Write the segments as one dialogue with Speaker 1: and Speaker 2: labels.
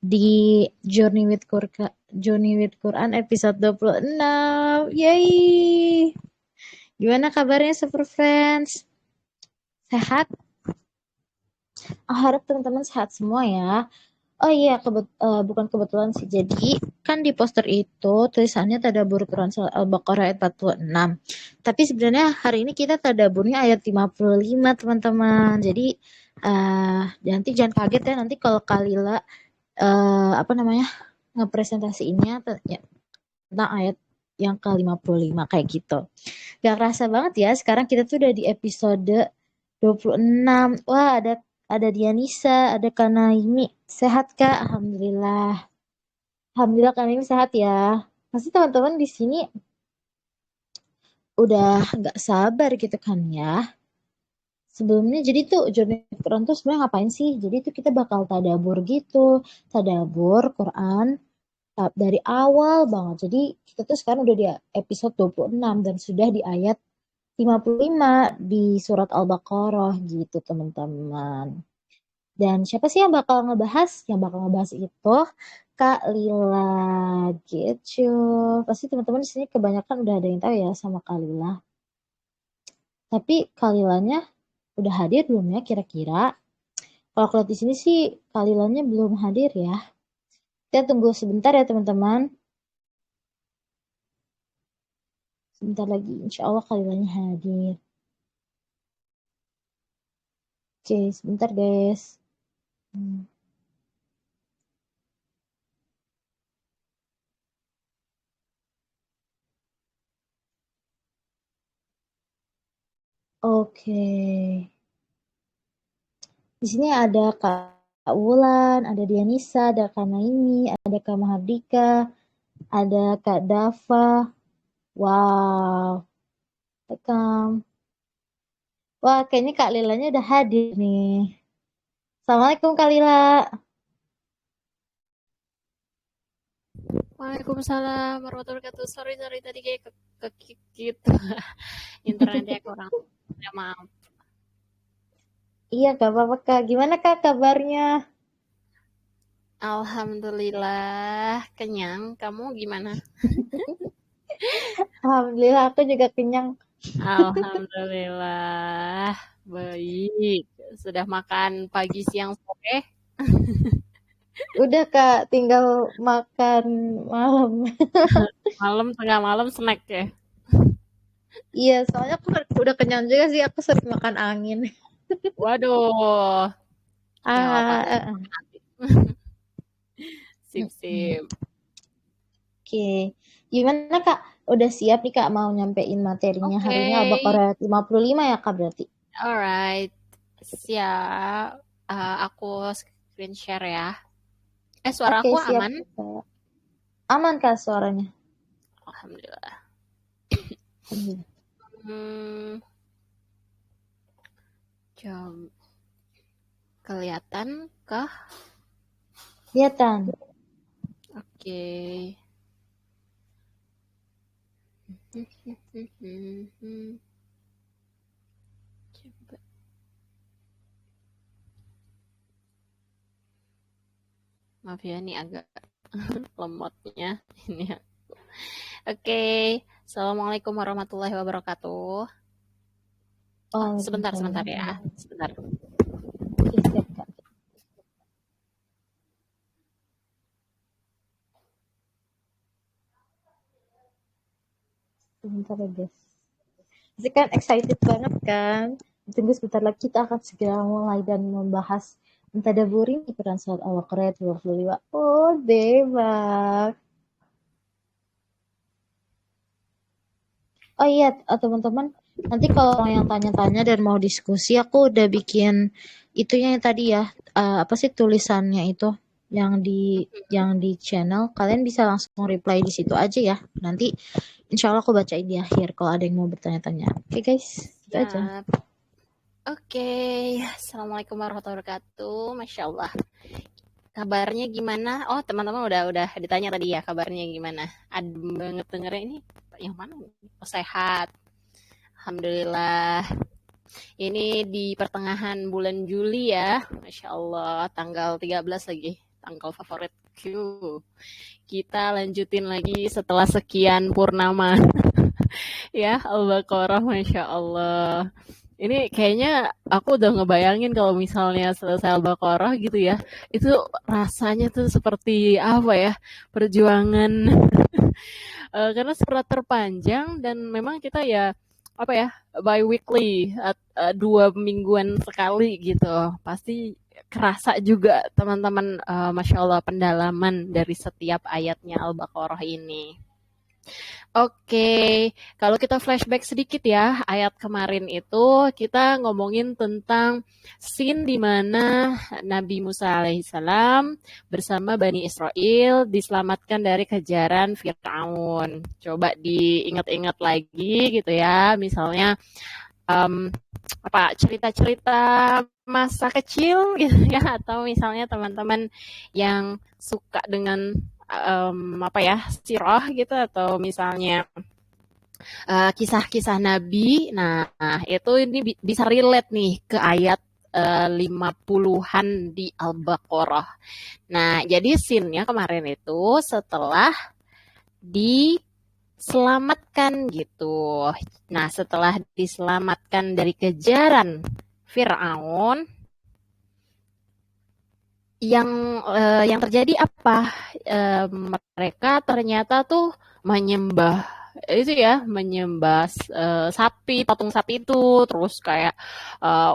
Speaker 1: di Journey with Quran episode 26. Yeay! Gimana kabarnya Super Friends? Sehat? Aku harap teman-teman sehat semua ya. Oh iya, bukan kebetulan sih. Jadi, kan di poster itu tulisannya Tadabbur Quran Surat Al-Baqarah ayat 46. Tapi sebenarnya hari ini kita tadaburnya ayat 55, teman-teman. Jadi, nanti jangan kaget ya nanti kalau Kalila apa namanya? Ngepresentasiinnya ya, tentang ayat yang ke-55 kayak gitu. Gak kerasa banget ya, sekarang kita tuh udah di episode 26. Wah, ada Dianisa, ada Kanaimi. Sehat Kak? Alhamdulillah. Alhamdulillah Kanaimi sehat ya. Pasti teman-teman di sini udah nggak sabar gitu kan ya. Sebelumnya jadi tuh Journey Quran tuh sebenarnya ngapain sih? Jadi tuh kita bakal tadabur gitu. Tadabur Quran dari awal banget. Jadi kita tuh sekarang udah di episode 26 dan sudah di ayat 55 di surat Al-Baqarah gitu teman-teman. Dan siapa sih yang bakal ngebahas? Yang bakal ngebahas itu Kak Lila gitu. Pasti teman-teman di sini kebanyakan udah ada yang tahu ya sama Kak Lila. Tapi Kak Lilanya udah hadir belum ya kira-kira? Kalau aku lihat di sini sih Kak Lilanya belum hadir ya. Kita tunggu sebentar ya teman-teman. Sebentar lagi insya Allah Kak Lilanya hadir. Oke, sebentar guys. Hmm. Oke. Di sini ada Kak Wulan, ada Dianisa, ada Kak Naimi, ada Kak Mahardika, ada Kak Dava. Wow, welcome. Wah, kayaknya Kak Lilanya udah hadir nih. Assalamualaikum Kak Lila.
Speaker 2: Waalaikumsalam warahmatullahi wabarakatuh. Sorry tadi kayak ke gitu. Internetnya kurang. Ya maaf.
Speaker 1: Iya, Kak apa-apa Kak. Gimana Kak kabarnya?
Speaker 2: Alhamdulillah kenyang. Kamu gimana?
Speaker 1: Alhamdulillah aku juga kenyang.
Speaker 2: Alhamdulillah baik. Sudah makan pagi, siang, sore?
Speaker 1: Udah Kak, tinggal makan malam.
Speaker 2: Malam, tengah malam snack ya.
Speaker 1: Iya, soalnya aku udah kenyang juga sih. Aku sering makan angin.
Speaker 2: Waduh, ya nggak apa-apa.
Speaker 1: Ah, ah, ah.
Speaker 2: Sip
Speaker 1: Mm-mm.
Speaker 2: sip.
Speaker 1: Oke, gimana Kak? Udah siap nih Kak mau nyampein materinya hari
Speaker 2: Oke,
Speaker 1: ini Al-Baqarah 55 ya Kak berarti?
Speaker 2: alright. Siap. Aku screen share ya. Suara
Speaker 1: Oke,
Speaker 2: aku
Speaker 1: siap
Speaker 2: aman?
Speaker 1: Kak. Aman Kak suaranya?
Speaker 2: Alhamdulillah.
Speaker 1: Alhamdulillah.
Speaker 2: Hmm, jam kelihatan kah?
Speaker 1: Kelihatan.
Speaker 2: Oke. Coba. Maaf ya, ini agak lemotnya. Ini aku. Oke. Assalamualaikum warahmatullahi wabarakatuh. Oh, sebentar
Speaker 1: Waalaikumsalam.
Speaker 2: ya. Sebentar.
Speaker 1: Oke, siap Kak. Sebentar ya guys. Pasti kan excited banget kan? Tunggu sebentar lagi kita akan segera mulai dan membahas mentadaburin Quran surat Al-Baqarah 25. Oh, debak. Oh iya, teman-teman, nanti kalau yang tanya-tanya dan mau diskusi, aku udah bikin itunya yang tadi ya, apa sih tulisannya itu yang di channel. Kalian bisa langsung reply di situ aja ya. Nanti insya Allah aku bacain di akhir kalau ada yang mau bertanya-tanya. Oke guys, itu aja.
Speaker 2: Siap. Oke. Assalamualaikum warahmatullahi wabarakatuh. Masya Allah. Kabarnya gimana? Oh, teman-teman udah ditanya tadi ya kabarnya gimana? Adem banget dengernya ini. Yang mana? Oh, sehat. Alhamdulillah. Ini di pertengahan bulan Juli ya. Masya Allah, tanggal 13 lagi. uncle favoritku. Kita lanjutin lagi setelah sekian purnama. Ya, Al-Baqarah, Masya Allah. Ini kayaknya aku udah ngebayangin kalau misalnya selesai Al-Baqarah gitu ya, itu rasanya tuh seperti apa ya, perjuangan. Karena surat terpanjang dan memang kita ya apa ya, bi-weekly, 2 mingguan sekali gitu. Pasti kerasa juga teman-teman, Masya Allah pendalaman dari setiap ayatnya Al-Baqarah ini. Oke, kalau kita flashback sedikit ya, ayat kemarin itu kita ngomongin tentang scene di mana Nabi Musa alaihissalam bersama Bani Israel diselamatkan dari kejaran Fir'aun. Coba diingat-ingat lagi gitu ya, misalnya um, apa cerita-cerita masa kecil gitu ya, atau misalnya teman-teman yang suka dengan apa ya, sirah gitu, atau misalnya kisah-kisah Nabi. Nah, itu ini bisa relate nih ke ayat 50-an di Al-Baqarah. Nah, jadi scene-nya kemarin itu setelah diselamatkan gitu. Nah, setelah diselamatkan dari kejaran Fir'aun, yang terjadi apa? Mereka ternyata tuh menyembah itu ya, menyembah sapi, patung sapi itu, terus kayak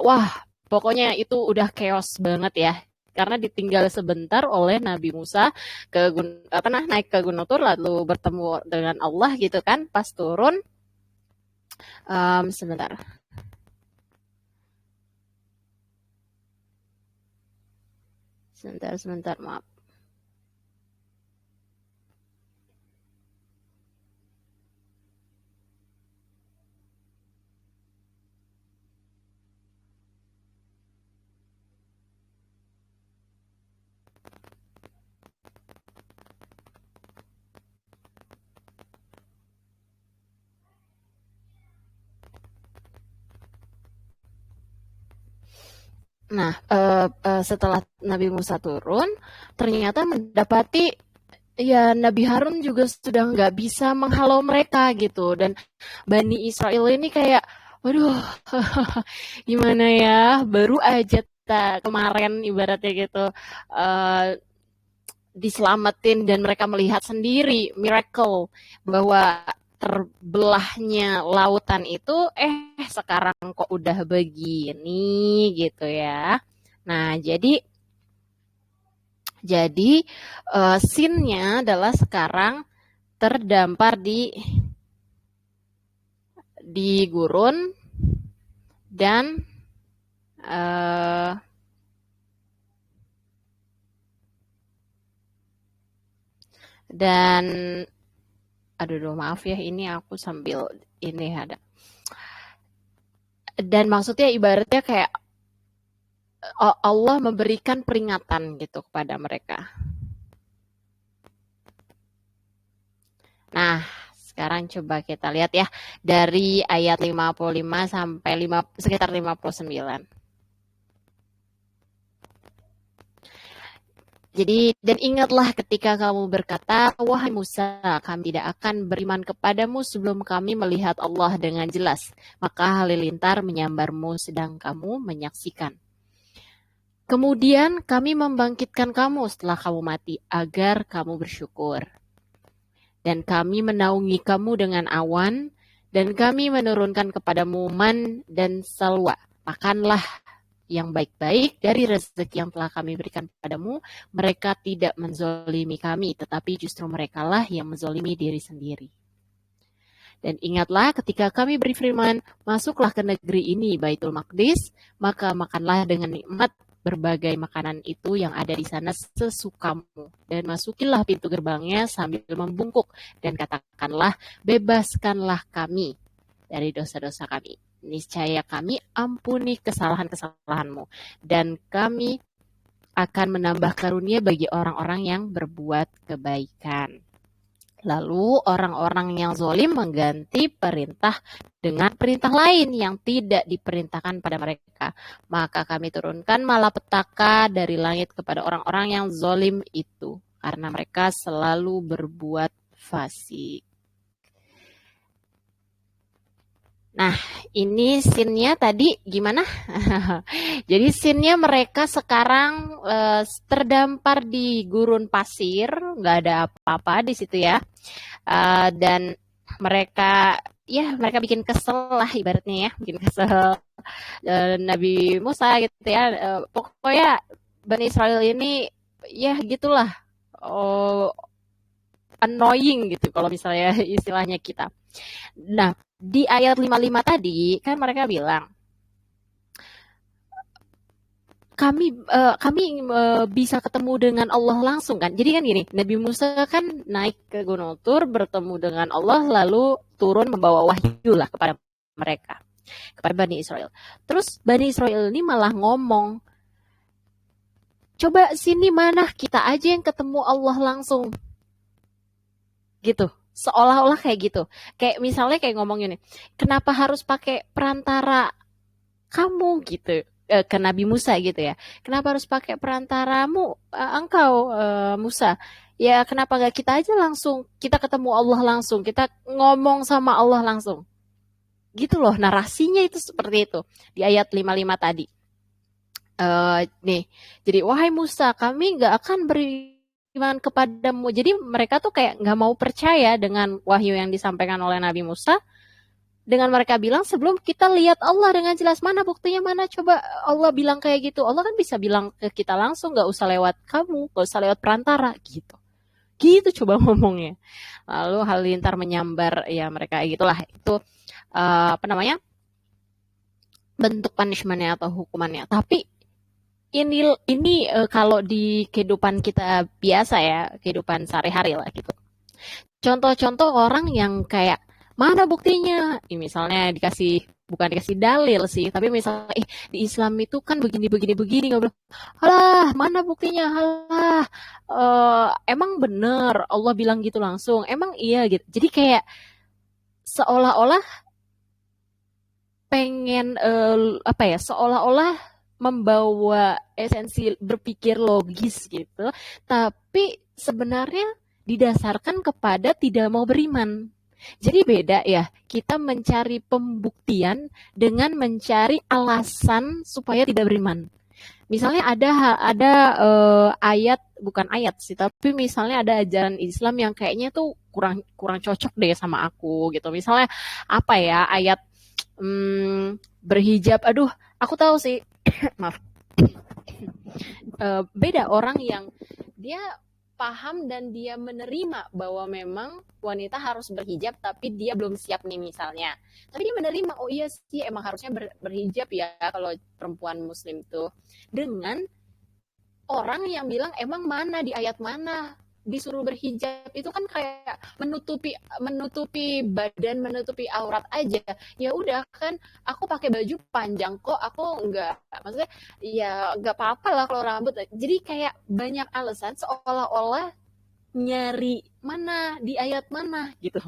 Speaker 2: wah, pokoknya itu udah chaos banget ya. Karena ditinggal sebentar oleh Nabi Musa naik ke Gunung Tur, lalu bertemu dengan Allah gitu kan, pas turun. Sebentar. Sebentar, maaf. Nah, setelah Nabi Musa turun, ternyata mendapati ya Nabi Harun juga sudah nggak bisa menghalau mereka gitu, dan Bani Israel ini kayak, waduh, gimana ya, baru aja kemarin ibaratnya gitu diselamatin, dan mereka melihat sendiri miracle bahwa terbelahnya lautan itu, sekarang kok udah begini gitu ya. Nah, jadi scene-nya adalah sekarang terdampar di gurun, dan aduh maaf ya, ini aku sambil ini ada. Dan maksudnya ibaratnya kayak Allah memberikan peringatan gitu kepada mereka. Nah, sekarang coba kita lihat ya dari ayat 55 sampai sekitar 59. Jadi, dan ingatlah ketika kamu berkata, wahai Musa, kami tidak akan beriman kepadamu sebelum kami melihat Allah dengan jelas. Maka halilintar menyambarmu sedang kamu menyaksikan. Kemudian kami membangkitkan kamu setelah kamu mati agar kamu bersyukur. Dan kami menaungi kamu dengan awan, dan kami menurunkan kepadamu man dan salwa. Makanlah yang baik-baik dari rezeki yang telah kami berikan kepadamu. Mereka tidak menzolimi kami, tetapi justru merekalah yang menzolimi diri sendiri. Dan ingatlah ketika kami beri firman, masuklah ke negeri ini, Baitul Maqdis, maka makanlah dengan nikmat berbagai makanan itu yang ada di sana sesukamu. Dan masukilah pintu gerbangnya sambil membungkuk, dan katakanlah, bebaskanlah kami dari dosa-dosa kami. Niscaya kami ampuni kesalahan-kesalahanmu, dan kami akan menambah karunia bagi orang-orang yang berbuat kebaikan. Lalu orang-orang yang zolim mengganti perintah dengan perintah lain yang tidak diperintahkan pada mereka. Maka kami turunkan malapetaka dari langit kepada orang-orang yang zolim itu, karena mereka selalu berbuat fasik. Nah, ini scene-nya tadi gimana? Jadi scene-nya mereka sekarang terdampar di gurun pasir, nggak ada apa-apa di situ ya. Dan mereka bikin kesel lah ibaratnya ya, bikin kesel Nabi Musa gitu ya. Pokoknya Bani Israel ini ya gitulah, oh, annoying gitu kalau misalnya istilahnya kita. Nah, di ayat 55 tadi kan mereka bilang kami bisa ketemu dengan Allah langsung kan. Jadi kan gini, Nabi Musa kan naik ke Gunung Tur bertemu dengan Allah lalu turun membawa wahyu lah kepada mereka, kepada Bani Israel. Terus Bani Israel ini malah ngomong, coba sini mana kita aja yang ketemu Allah langsung. Gitu. Seolah-olah kayak gitu. Kayak misalnya kayak ngomong gini, kenapa harus pakai perantara kamu gitu ke Nabi Musa gitu ya. Kenapa harus pakai perantaramu engkau Musa? Ya kenapa gak kita aja langsung kita ketemu Allah langsung, kita ngomong sama Allah langsung. Gitu loh narasinya itu seperti itu di ayat 55 tadi. Nih, jadi wahai Musa, kami gak akan beriman kepadamu. Jadi mereka tuh kayak gak mau percaya dengan wahyu yang disampaikan oleh Nabi Musa. Dengan mereka bilang sebelum kita lihat Allah dengan jelas, mana buktinya, mana coba Allah bilang kayak gitu. Allah kan bisa bilang ke kita langsung, gak usah lewat kamu, gak usah lewat perantara gitu. Gitu coba ngomongnya. Lalu Halilintar menyambar ya mereka gitulah. Itu apa namanya, bentuk punishmentnya atau hukumannya. Tapi ini kalau di kehidupan kita biasa ya, kehidupan sehari-hari lah gitu. Contoh-contoh orang yang kayak mana buktinya? Misalnya bukan dikasih dalil sih, tapi misalnya di Islam itu kan begini begini begini, nggak bilang, halah mana buktinya, halah emang bener Allah bilang gitu langsung, emang iya gitu. Jadi kayak seolah-olah pengen apa ya, seolah-olah membawa esensi berpikir logis gitu, tapi sebenarnya didasarkan kepada tidak mau beriman. Jadi beda ya, kita mencari pembuktian dengan mencari alasan supaya tidak beriman. Misalnya ada ayat, bukan ayat sih, tapi misalnya ada ajaran Islam yang kayaknya tuh kurang kurang cocok deh sama aku gitu. Misalnya apa ya, ayat berhijab. Aduh, aku tahu sih. Maaf. Beda orang yang dia paham dan dia menerima bahwa memang wanita harus berhijab tapi dia belum siap nih misalnya. Tapi dia menerima, oh iya sih emang harusnya berhijab ya kalau perempuan muslim tuh. Dengan orang yang bilang emang mana di ayat mana disuruh berhijab, itu kan kayak menutupi badan, menutupi aurat aja. Ya udah kan aku pakai baju panjang kok, aku enggak, maksudnya ya enggak apa-apa lah kalau rambut. Jadi kayak banyak alasan seolah-olah nyari mana di ayat mana gitu.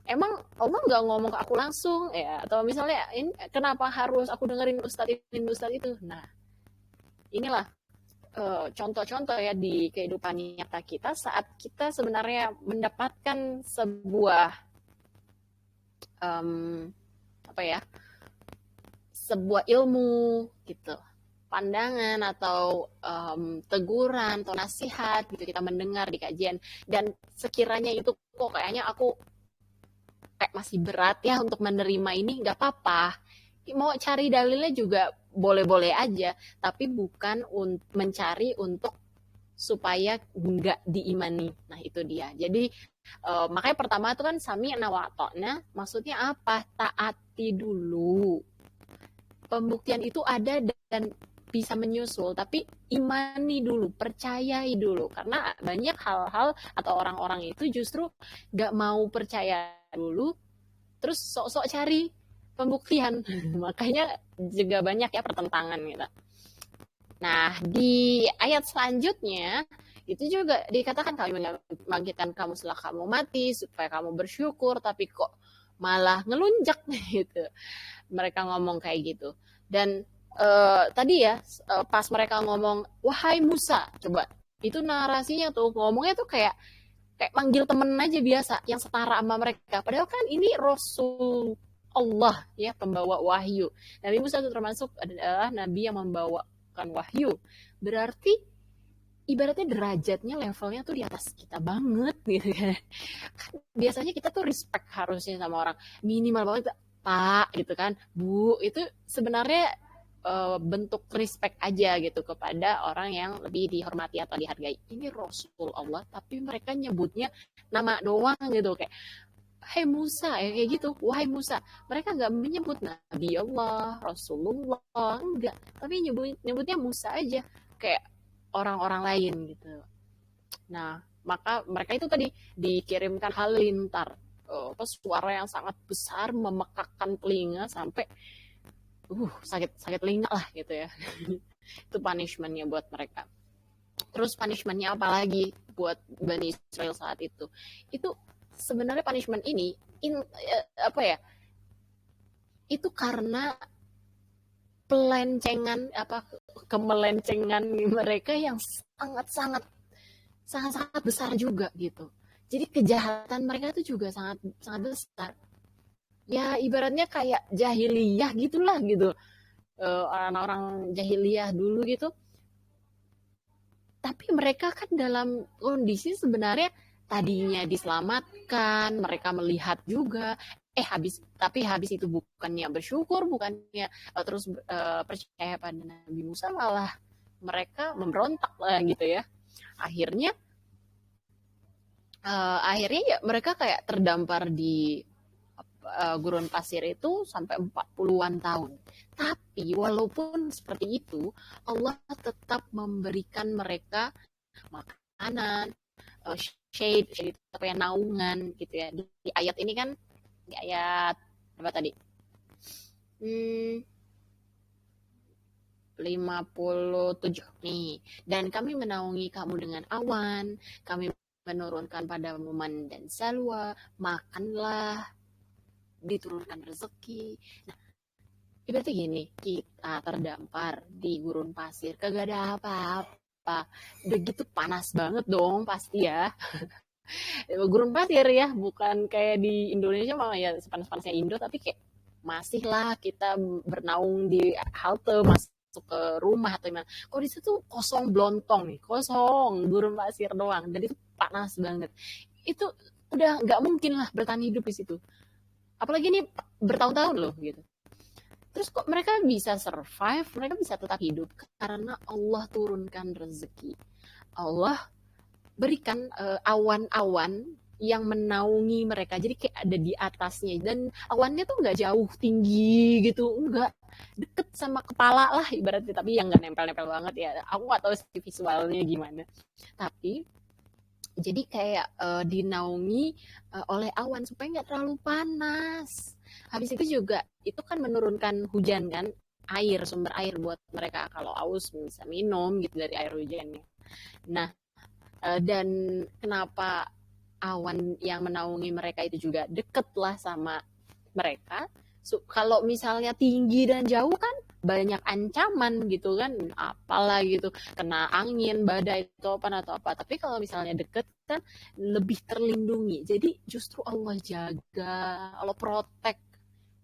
Speaker 2: Emang Allah nggak ngomong ke aku langsung ya, atau misalnya ini kenapa harus aku dengerin ustadz ini ustadz itu. Nah inilah contoh-contoh ya di kehidupan nyata kita saat kita sebenarnya mendapatkan sebuah apa ya, sebuah ilmu gitu, pandangan atau teguran atau nasihat gitu, kita mendengar di kajian dan sekiranya itu kok kayaknya aku kayak masih berat ya untuk menerima ini, nggak apa-apa, mau cari dalilnya juga boleh-boleh aja, tapi bukan mencari untuk supaya nggak diimani. Nah itu dia. Jadi makanya pertama itu kan sami wa ta'na, maksudnya apa? Taati dulu. Pembuktian itu ada dan bisa menyusul, tapi imani dulu, percayai dulu, karena banyak hal-hal atau orang-orang itu justru nggak mau percaya dulu, terus sok-sok cari pembuktian. Makanya juga banyak ya pertentangan gitu. Nah, di ayat selanjutnya itu juga dikatakan kami membangkitkan kamu setelah kamu mati supaya kamu bersyukur, tapi kok malah ngelunjak gitu. Mereka ngomong kayak gitu. Dan tadi ya pas mereka ngomong wahai Musa, coba itu narasinya tuh ngomongnya tuh kayak kayak manggil temen aja biasa yang setara sama mereka. Padahal kan ini Rasul Allah ya, pembawa wahyu. Nabi Musa itu termasuk adalah nabi yang membawakan wahyu. Berarti ibaratnya derajatnya levelnya tuh di atas kita banget gitu kan. Biasanya kita tuh respect harusnya sama orang minimal banget, Pak gitu kan, Bu, itu sebenarnya bentuk respect aja gitu kepada orang yang lebih dihormati atau dihargai. Ini Rasul Allah tapi mereka nyebutnya nama doang gitu, kayak Hai Musa ya, kayak gitu, wahai Musa. Mereka nggak menyebut Nabi Allah, Rasulullah, enggak, tapi nyebutnya Musa aja, kayak orang-orang lain gitu. Nah, maka mereka itu tadi dikirimkan halilintar, suara yang sangat besar memekakkan telinga sampai sakit sakit telinga lah gitu ya. Itu punishmentnya buat mereka. Terus punishmentnya apa lagi buat Bani Israel saat itu? Itu sebenarnya punishment ini apa ya? Itu karena pelencengan kemelencengan mereka yang sangat-sangat sangat-sangat besar juga gitu. Jadi kejahatan mereka itu juga sangat sangat besar. Ya ibaratnya kayak jahiliyah gitulah gitu. Orang-orang jahiliyah dulu gitu. Tapi mereka kan dalam kondisi sebenarnya tadinya diselamatkan, mereka melihat juga, habis itu bukannya bersyukur, bukannya terus percaya pada Nabi Musa, malah mereka memberontak lah gitu ya. Akhirnya ya mereka kayak terdampar di gurun pasir itu sampai 40-an tahun. Tapi walaupun seperti itu, Allah tetap memberikan mereka makanan, shade apa ya, naungan gitu ya. Di ayat ini kan, di ayat apa tadi? 57 nih. Dan kami menaungi kamu dengan awan, kami menurunkan padamu man dan salwa, makanlah, diturunkan rezeki. Nah, ibaratnya gini, kita terdampar di gurun pasir, kagak ada apa-apa. Udah gitu panas banget dong pasti ya. Gurun pasir ya, bukan kayak di Indonesia mah ya sepanas-panasnya Indo, tapi kayak masih lah kita bernaung di halte, masuk ke rumah atau gimana. Kok di situ kosong blontong nih, kosong gurun pasir doang, dan itu panas banget. Itu udah nggak mungkin lah bertahan hidup di situ. Apalagi ini bertahun-tahun loh gitu. Terus kok mereka bisa survive, mereka bisa tetap hidup karena Allah turunkan rezeki. Allah berikan awan-awan yang menaungi mereka, jadi kayak ada di atasnya, dan awannya tuh nggak jauh tinggi gitu, nggak deket sama kepala lah ibaratnya, tapi yang nggak nempel-nempel banget ya, aku nggak tahu sih visualnya gimana, tapi jadi kayak dinaungi oleh awan supaya nggak terlalu panas. Habis itu juga itu kan menurunkan hujan kan, air, sumber air buat mereka kalau aus bisa minum gitu dari air hujannya. Nah, dan kenapa awan yang menaungi mereka itu juga deket lah sama mereka. Kalau misalnya tinggi dan jauh kan banyak ancaman gitu kan, apalah gitu, kena angin, badai, topan atau apa. Tapi kalau misalnya deket kan lebih terlindungi. Jadi justru Allah jaga, Allah protect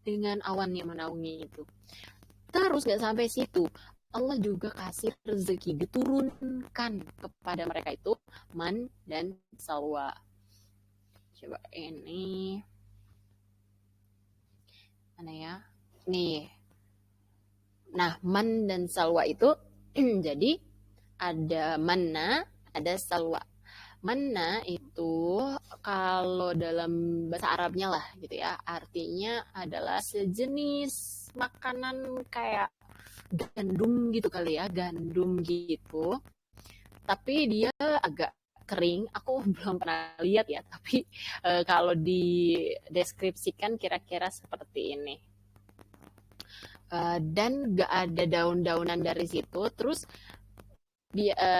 Speaker 2: dengan awan yang menaungi itu. Terus gak sampai situ, Allah juga kasih rezeki, diturunkan kepada mereka itu man dan salwa. Coba ini mana ya? Nih. Nah, man dan salwa itu jadi ada manna, ada salwa. Manna itu kalau dalam bahasa Arabnya lah gitu ya, artinya adalah sejenis makanan kayak gandum gitu kali ya, gandum gitu. Tapi dia agak kering, aku belum pernah lihat ya, tapi kalau dideskripsikan kira-kira seperti ini. Dan gak ada daun-daunan dari situ, terus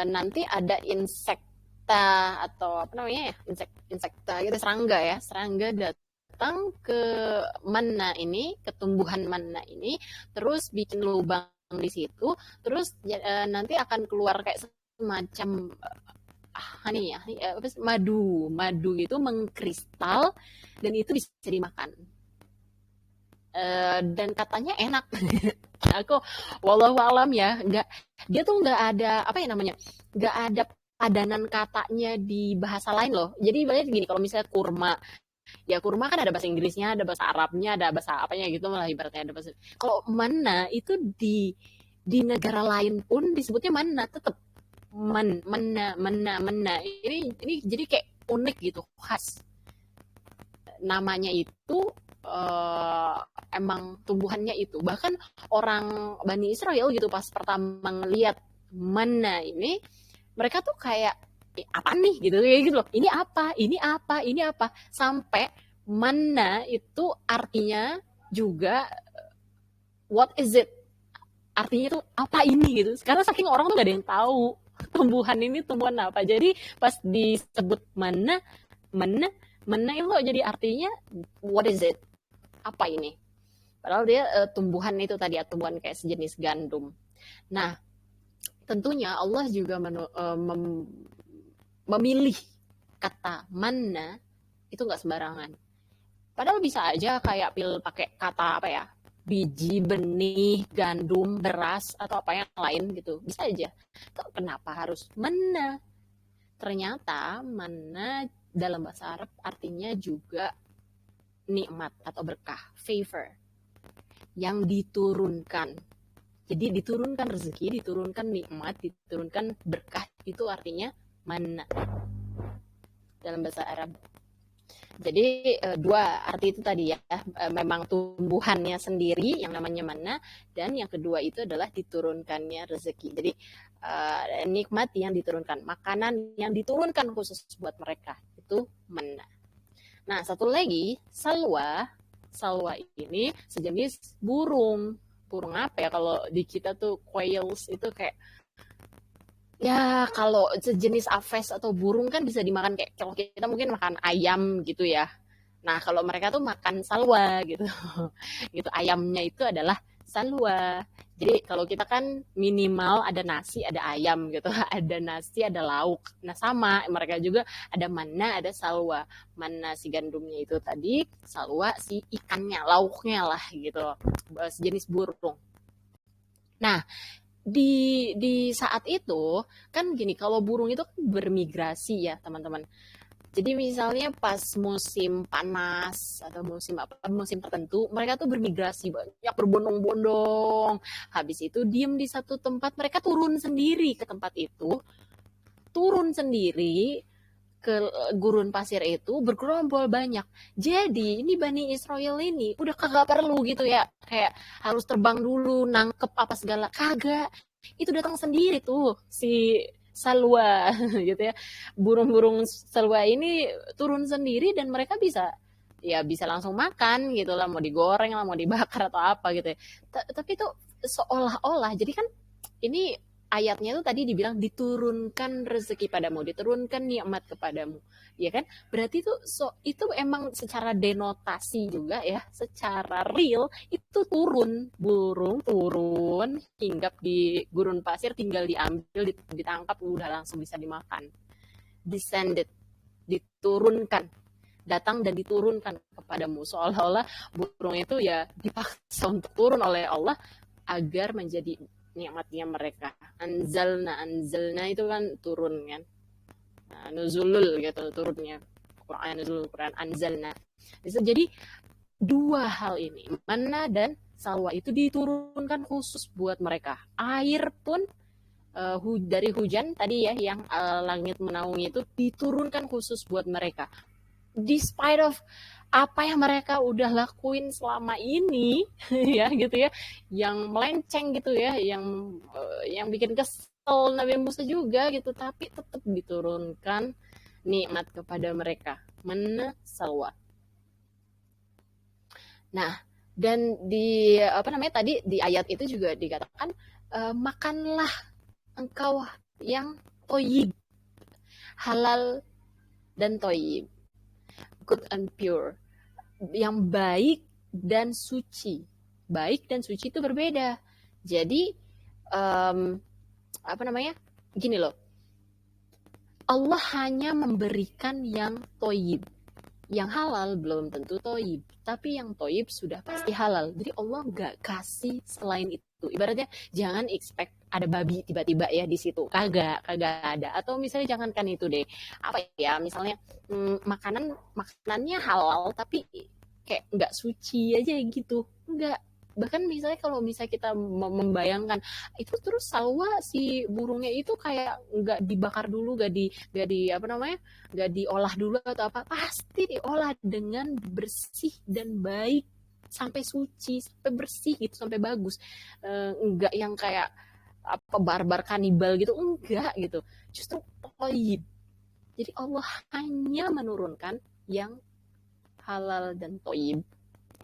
Speaker 2: nanti ada insekta atau apa namanya ya, insekta gitu, serangga datang ke manna ini, ke tumbuhan manna ini, terus bikin lubang di situ, terus nanti akan keluar kayak semacam honey ya, madu itu mengkristal dan itu bisa dimakan. Dan katanya enak. Aku wallahu alam ya, dia tuh nggak ada apa ya namanya, nggak ada padanan katanya di bahasa lain loh. Jadi banyak gini, kalau misalnya kurma, ya kurma kan ada bahasa Inggrisnya, ada bahasa Arabnya, ada bahasa apanya gitu lah ibaratnya, ada bahasa. Kalau mana itu di negara lain pun disebutnya mana, tetap mana. Ini jadi kayak unik gitu, khas. Namanya itu uh, emang tumbuhannya itu. Bahkan orang Bani Israel gitu pas pertama ngelihat mana ini, mereka tuh kayak apa nih gitu, kayak gitu loh. Ini apa, sampai mana itu artinya juga what is it, artinya tuh apa ini gitu. Karena saking orang tuh gak ada yang tahu tumbuhan ini tumbuhan apa. Jadi pas disebut mana mana mana itu jadi artinya what is it, apa ini. Padahal dia tumbuhan itu tadi ya, tumbuhan kayak sejenis gandum. Nah, tentunya Allah juga memilih kata mana itu nggak sembarangan. Padahal bisa aja kayak pakai kata apa ya, biji, benih, gandum, beras, atau apa yang lain gitu. Bisa aja. Kenapa harus mana? Ternyata mana dalam bahasa Arab artinya juga nikmat atau berkah, favor, yang diturunkan. Jadi diturunkan rezeki, diturunkan nikmat, diturunkan berkah, itu artinya mana dalam bahasa Arab. Jadi dua arti itu tadi ya, memang tumbuhannya sendiri yang namanya mana, dan yang kedua itu adalah diturunkannya rezeki. Jadi nikmat yang diturunkan, makanan yang diturunkan khusus buat mereka, itu mana. Nah, satu lagi, salwa. Salwa ini sejenis burung. Burung apa ya, kalau di kita tuh quails itu kayak, ya kalau sejenis aves atau burung kan bisa dimakan, kayak kalau kita mungkin makan ayam gitu ya. Nah, kalau mereka tuh makan salwa gitu. Gitu, ayamnya itu adalah salwa. Jadi kalau kita kan minimal ada nasi, ada ayam gitu. Ada nasi, ada lauk. Nah, sama mereka juga ada mana, ada salwa. Mana si gandumnya itu tadi, salwa si ikannya, lauknya lah gitu. Sejenis burung. Nah, di saat itu kan gini, kalau burung itu kan bermigrasi ya teman-teman. Jadi misalnya pas musim panas atau musim tertentu, mereka tuh bermigrasi banyak, berbondong-bondong. Habis itu diem di satu tempat, mereka turun sendiri ke tempat itu, turun sendiri ke gurun pasir itu, bergerombol banyak. Jadi ini Bani Israel ini udah kagak perlu gitu ya, kayak harus terbang dulu nangkep apa segala, kagak. Itu datang sendiri tuh si salwa gitu ya. Burung-burung salwa ini turun sendiri dan mereka bisa, ya bisa langsung makan gitu lah, mau digoreng lah, mau dibakar atau apa gitu ya. Tapi itu seolah-olah, jadi kan ini ayatnya itu tadi dibilang diturunkan rezeki padamu, diturunkan nikmat kepadamu, ya kan? Berarti itu emang secara denotasi juga ya, secara real itu turun, burung turun hinggap di gurun pasir, tinggal diambil, ditangkap, udah langsung bisa dimakan. Descended, diturunkan, datang dan diturunkan kepadamu, seolah-olah burung itu ya dipaksa untuk turun oleh Allah agar menjadi nikmatnya mereka. Anzalna itu kan turun kan, nah, nuzulul gitu, turunnya Quran, nuzulul Quran, anzalna. Jadi dua hal ini, mana dan salwa, itu diturunkan khusus buat mereka. Air pun dari hujan tadi ya, yang langit menaungi itu diturunkan khusus buat mereka. Despite of apa yang mereka udah lakuin selama ini ya gitu ya, yang melenceng gitu ya, yang bikin kesel Nabi Musa juga gitu, tapi tetap diturunkan nikmat kepada mereka, mana salwa. Nah, dan di apa namanya tadi di ayat itu juga dikatakan, makanlah engkau yang toyib, halal dan toyib, good and pure, yang baik dan suci. Baik dan suci itu berbeda. Jadi apa namanya? Gini loh, Allah hanya memberikan yang toyib. Yang halal belum tentu toyib, tapi yang toyib sudah pasti halal. Jadi Allah nggak kasih selain itu. Ibaratnya jangan expect ada babi tiba-tiba ya di situ. Kagak ada. Atau misalnya jangankan itu deh. Apa ya? Misalnya makanannya halal tapi kayak nggak suci aja gitu. Nggak. Bahkan misalnya kalau misalnya kita membayangkan itu terus salwa si burungnya itu kayak nggak dibakar dulu, nggak di apa namanya, nggak diolah dulu atau apa, pasti diolah dengan bersih dan baik sampai suci, sampai bersih gitu, sampai bagus. Enggak yang kayak apa barbar kanibal gitu, enggak gitu, justru toyib. Jadi Allah hanya menurunkan yang halal dan toyib,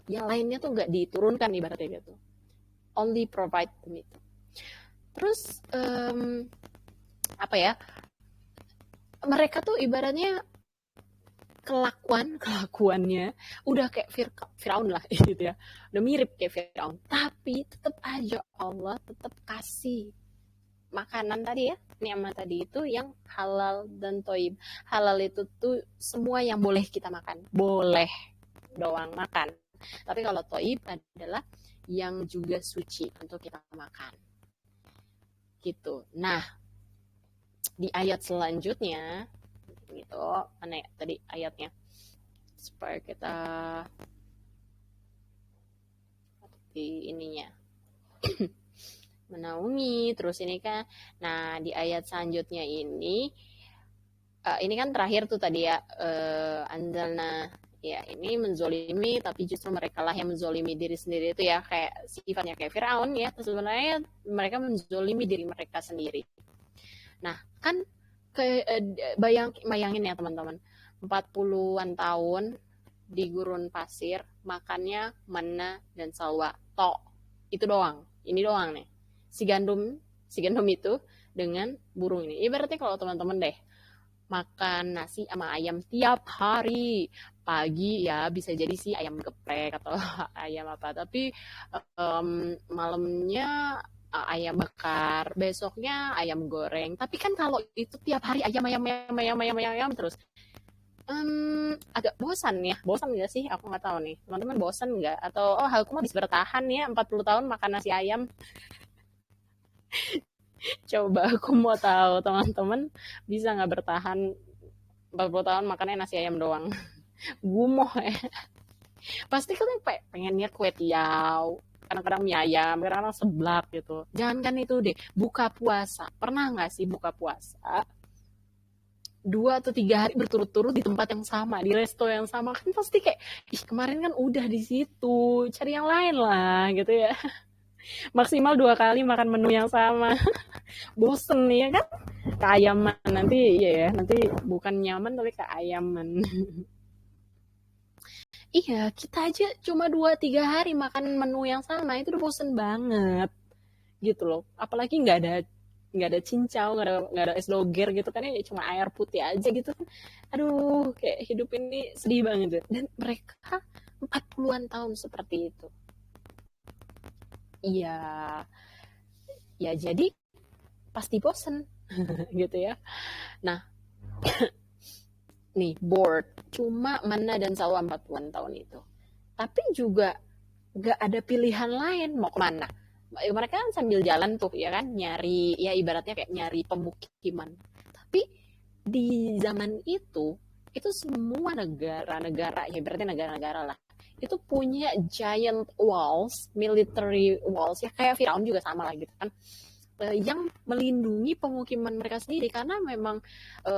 Speaker 2: yang lainnya tuh nggak diturunkan ibaratnya gitu, only provide them itu. Terus apa ya, mereka tuh ibaratnya kelakuannya udah kayak Firaun lah gitu ya, udah mirip kayak Firaun, tapi tetap aja Allah tetap kasih makanan tadi ya, nikmat tadi itu yang halal dan toib. Halal itu tuh semua yang boleh kita makan, boleh doang makan, tapi kalau toib adalah yang juga suci untuk kita makan gitu. Nah, di ayat selanjutnya gitu, mana ya tadi ayatnya, supaya kita di ininya menaungi terus ini kan. Nah, di ayat selanjutnya ini kan terakhir tuh tadi ya, anzalna ya, ini menzolimi, tapi justru mereka lah yang menzolimi diri sendiri itu ya, kayak sifatnya kayak Firaun ya, sebenarnya mereka menzolimi diri mereka sendiri. Nah, kan bayangin ya teman-teman, 40-an tahun di gurun pasir, makannya mana dan salwa. Tok. Itu doang. Ini doang nih. Si gandum itu dengan burung ini. Ibaratnya kalau teman-teman deh makan nasi sama ayam tiap hari, pagi ya bisa jadi sih ayam geprek atau ayam apa, tapi malamnya ayam bakar, besoknya ayam goreng. Tapi kan kalau itu tiap hari ayam terus, agak bosan nggak sih? Aku nggak tahu nih, teman-teman bosan nggak? Atau oh aku mah bisa bertahan ya 40 tahun makan nasi ayam. Coba aku mau tahu teman-teman bisa nggak bertahan 40 tahun makannya nasi ayam doang. Gumoh ya. Pasti kan pengennya kue tiaw, kadang-kadang mie ayam, kadang-kadang seblak gitu. Jangankan itu deh, buka puasa. Pernah nggak sih buka puasa 2 atau 3 hari berturut-turut di tempat yang sama, di resto yang sama? Kan pasti kayak, ih kemarin kan udah di situ, cari yang lain lah gitu ya. Maksimal 2 kali makan menu yang sama. Bosen nih ya kan? Keayaman nanti, iya ya, nanti bukan nyaman tapi keayaman. Iya, kita aja cuma 2-3 hari makan menu yang sama itu udah bosen banget gitu loh. Apalagi nggak ada cincau, nggak ada es doger gitu kan ya, cuma air putih aja gitu kan. Aduh, kayak hidup ini sedih banget deh. Dan mereka 40-an tahun seperti itu. Iya, ya jadi pasti bosen gitu ya. Nah, nih bored, cuma mana dan salwa 40-an tahun itu. Tapi juga gak ada pilihan lain mau kemana. Mereka kan sambil jalan tuh ya kan, nyari ya ibaratnya kayak nyari pemukiman. Tapi di zaman itu semua negara-negara, ya berarti negara-negara lah, itu punya giant walls, military walls ya, kayak Firaun juga sama lah gitu kan, yang melindungi pemukiman mereka sendiri, karena memang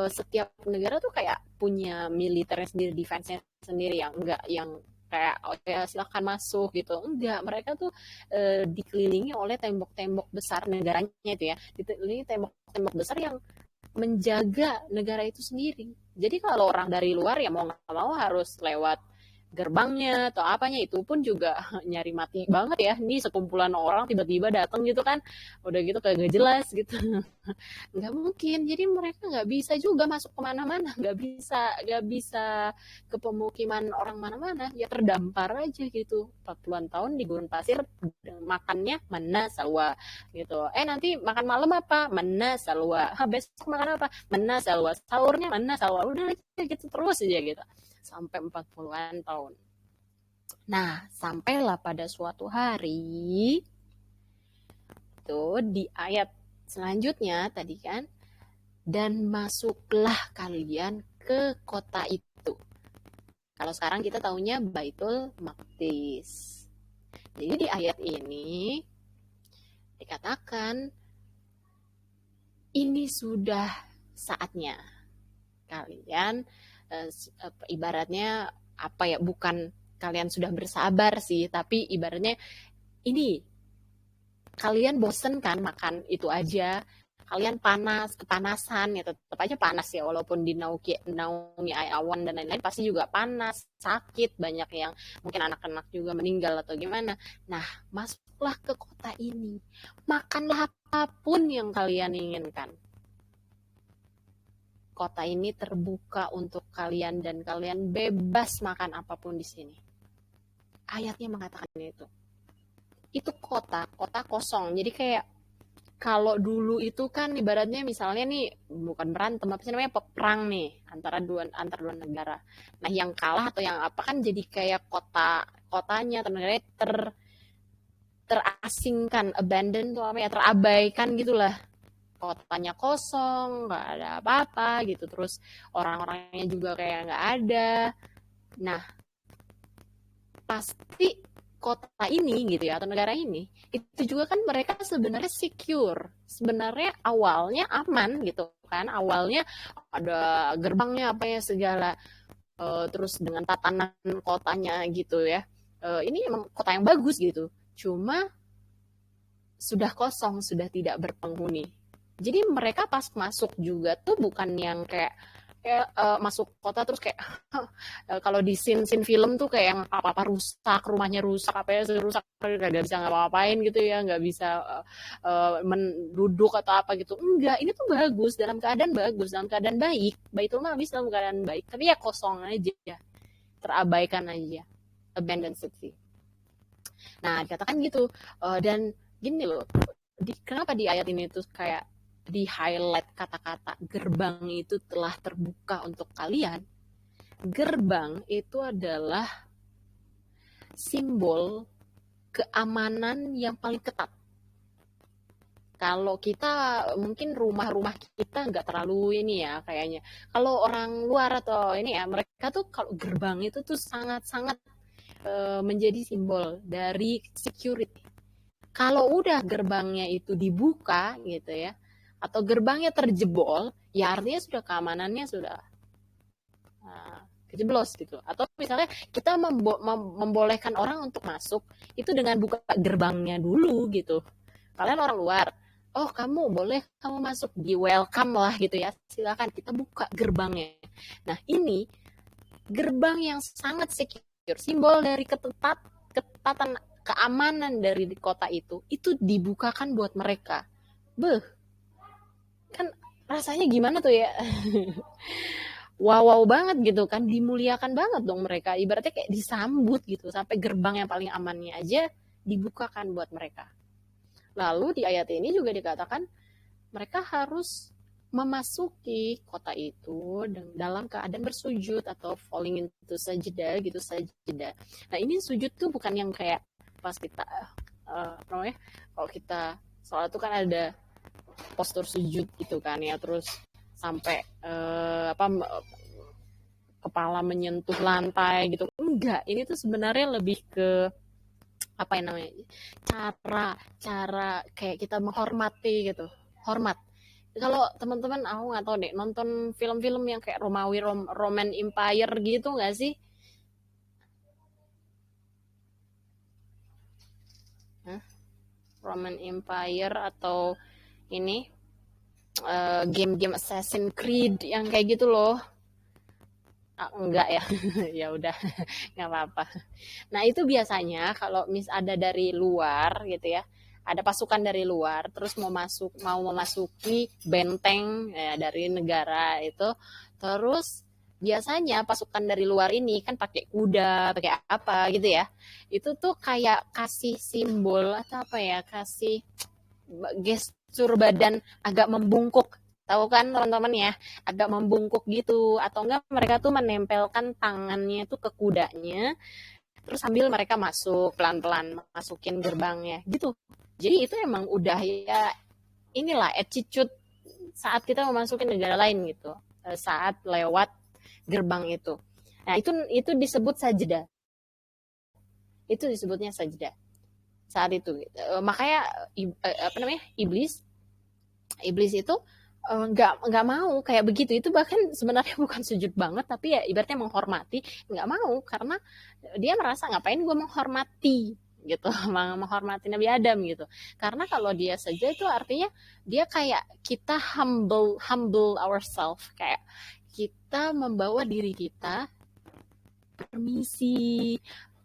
Speaker 2: setiap negara tuh kayak punya militernya sendiri, defense-nya sendiri, yang enggak yang kayak oh ya silahkan masuk gitu, enggak, mereka tuh dikelilingi oleh tembok-tembok besar negaranya itu ya, dikelilingi tembok-tembok besar yang menjaga negara itu sendiri. Jadi kalau orang dari luar ya mau nggak mau harus lewat gerbangnya atau apanya itu pun juga nyari mati banget ya. Ini sekumpulan orang tiba-tiba datang gitu kan, udah gitu kayak gak jelas gitu. Nggak mungkin, jadi mereka nggak bisa juga masuk kemana-mana, nggak bisa ke pemukiman orang mana-mana, ya terdampar aja gitu 40-an tahun di gurun pasir. Makannya mana salwa gitu, nanti makan malam apa, mana salwa, besok makan apa, mana salwa, sahurnya mana salwa, udah aja gitu terus aja gitu sampai 40-an tahun. Nah, sampailah pada suatu hari itu di ayat selanjutnya tadi kan, dan masuklah kalian ke kota itu. Kalau sekarang kita taunya Baitul Maqdis. Jadi di ayat ini dikatakan ini sudah saatnya kalian, ibaratnya apa ya, bukan kalian sudah bersabar sih, tapi ibaratnya ini kalian bosen kan makan itu aja, kalian kepanasan ya, tetap aja panas ya, walaupun dinaungi awan dan lain-lain pasti juga panas, sakit, banyak yang mungkin anak-anak juga meninggal atau gimana. Nah, masuklah ke kota ini, makanlah apapun yang kalian inginkan. Kota ini terbuka untuk kalian dan kalian bebas makan apapun di sini. Ayatnya mengatakan itu. Itu kota kosong. Jadi kayak kalau dulu itu kan ibaratnya misalnya nih, bukan berantem, apa sih namanya, perang nih antara dua negara. Nah, yang kalah atau yang apa kan jadi kayak kotanya atau negaranya terasingkan, abandon tuh apa ya, terabaikan gitulah. Kotanya kosong, nggak ada apa-apa gitu, terus orang-orangnya juga kayak nggak ada. Nah, pasti kota ini gitu ya, atau negara ini itu juga kan mereka sebenarnya secure, sebenarnya awalnya aman gitu kan, awalnya ada gerbangnya apa ya segala, terus dengan tatanan kotanya gitu ya, ini emang kota yang bagus gitu, cuma sudah kosong, sudah tidak berpenghuni. Jadi mereka pas masuk juga tuh bukan yang kayak masuk kota terus kayak kalau di scene film tuh kayak yang apa-apa rusak, rumahnya rusak, apa ya rusak, nggak bisa ngapa-ngapain gitu ya, nggak bisa menduduk atau apa gitu. Enggak, ini tuh bagus, dalam keadaan baik. Baitul Maqdis dalam keadaan baik, tapi ya kosong aja, terabaikan aja, abandoned city. Nah, dikatakan gitu, dan gini loh, kenapa di ayat ini tuh kayak di highlight kata-kata gerbang itu telah terbuka untuk kalian. Gerbang itu adalah simbol keamanan yang paling ketat. Kalau kita mungkin rumah-rumah kita nggak terlalu ini ya kayaknya. Kalau orang luar atau ini ya, mereka tuh kalau gerbang itu tuh sangat-sangat menjadi simbol dari security. Kalau udah gerbangnya itu dibuka gitu ya, atau gerbangnya terjebol, ya artinya sudah keamanannya sudah kejeblos gitu. Atau misalnya kita membolehkan orang untuk masuk itu dengan buka gerbangnya dulu gitu. Kalian orang luar, oh kamu boleh kamu masuk, di welcome lah gitu ya, silakan kita buka gerbangnya. Nah, ini gerbang yang sangat secure, simbol dari ketatan keamanan dari kota itu dibukakan buat mereka. Kan rasanya gimana tuh ya. Wow banget gitu kan, dimuliakan banget dong mereka, ibaratnya kayak disambut gitu, sampai gerbang yang paling amannya aja dibukakan buat mereka. Lalu di ayat ini juga dikatakan mereka harus memasuki kota itu dalam keadaan bersujud atau falling into sajda gitu, sajda. Nah, ini sujud tuh bukan yang kayak pas kita namanya, kalau kita sholat tuh kan ada postur sujud gitu kan ya, terus sampai kepala menyentuh lantai gitu. Enggak, ini tuh sebenarnya lebih ke apa yang namanya, cara kayak kita menghormati gitu, hormat. Kalau teman-teman, aku nggak tahu deh, nonton film-film yang kayak Roman Empire gitu nggak sih? Roman Empire atau ini game-game Assassin's Creed yang kayak gitu loh. Enggak ya. Ya udah, nggak apa-apa. Nah, itu biasanya kalau ada dari luar gitu ya, ada pasukan dari luar terus mau memasuki benteng ya, dari negara itu, terus biasanya pasukan dari luar ini kan pakai kuda, pakai apa gitu ya. Itu tuh kayak kasih simbol atau apa ya, kasih gestur badan agak membungkuk. Tahu kan teman-teman ya, agak membungkuk gitu, atau enggak mereka tuh menempelkan tangannya tuh ke kudanya, terus sambil mereka masuk pelan-pelan masukin gerbangnya gitu. Jadi itu emang udah ya, inilah attitude saat kita memasuki negara lain gitu, saat lewat gerbang itu. Nah, itu disebut sajda. Itu disebutnya sajda saat itu gitu. Makanya apa namanya, iblis iblis itu nggak mau kayak begitu. Itu bahkan sebenarnya bukan sujud banget, tapi ya ibaratnya menghormati, nggak mau karena dia merasa ngapain gue menghormati gitu, menghormati Nabi Adam gitu. Karena kalau dia saja itu artinya dia kayak kita humble ourselves, kayak kita membawa diri kita permisi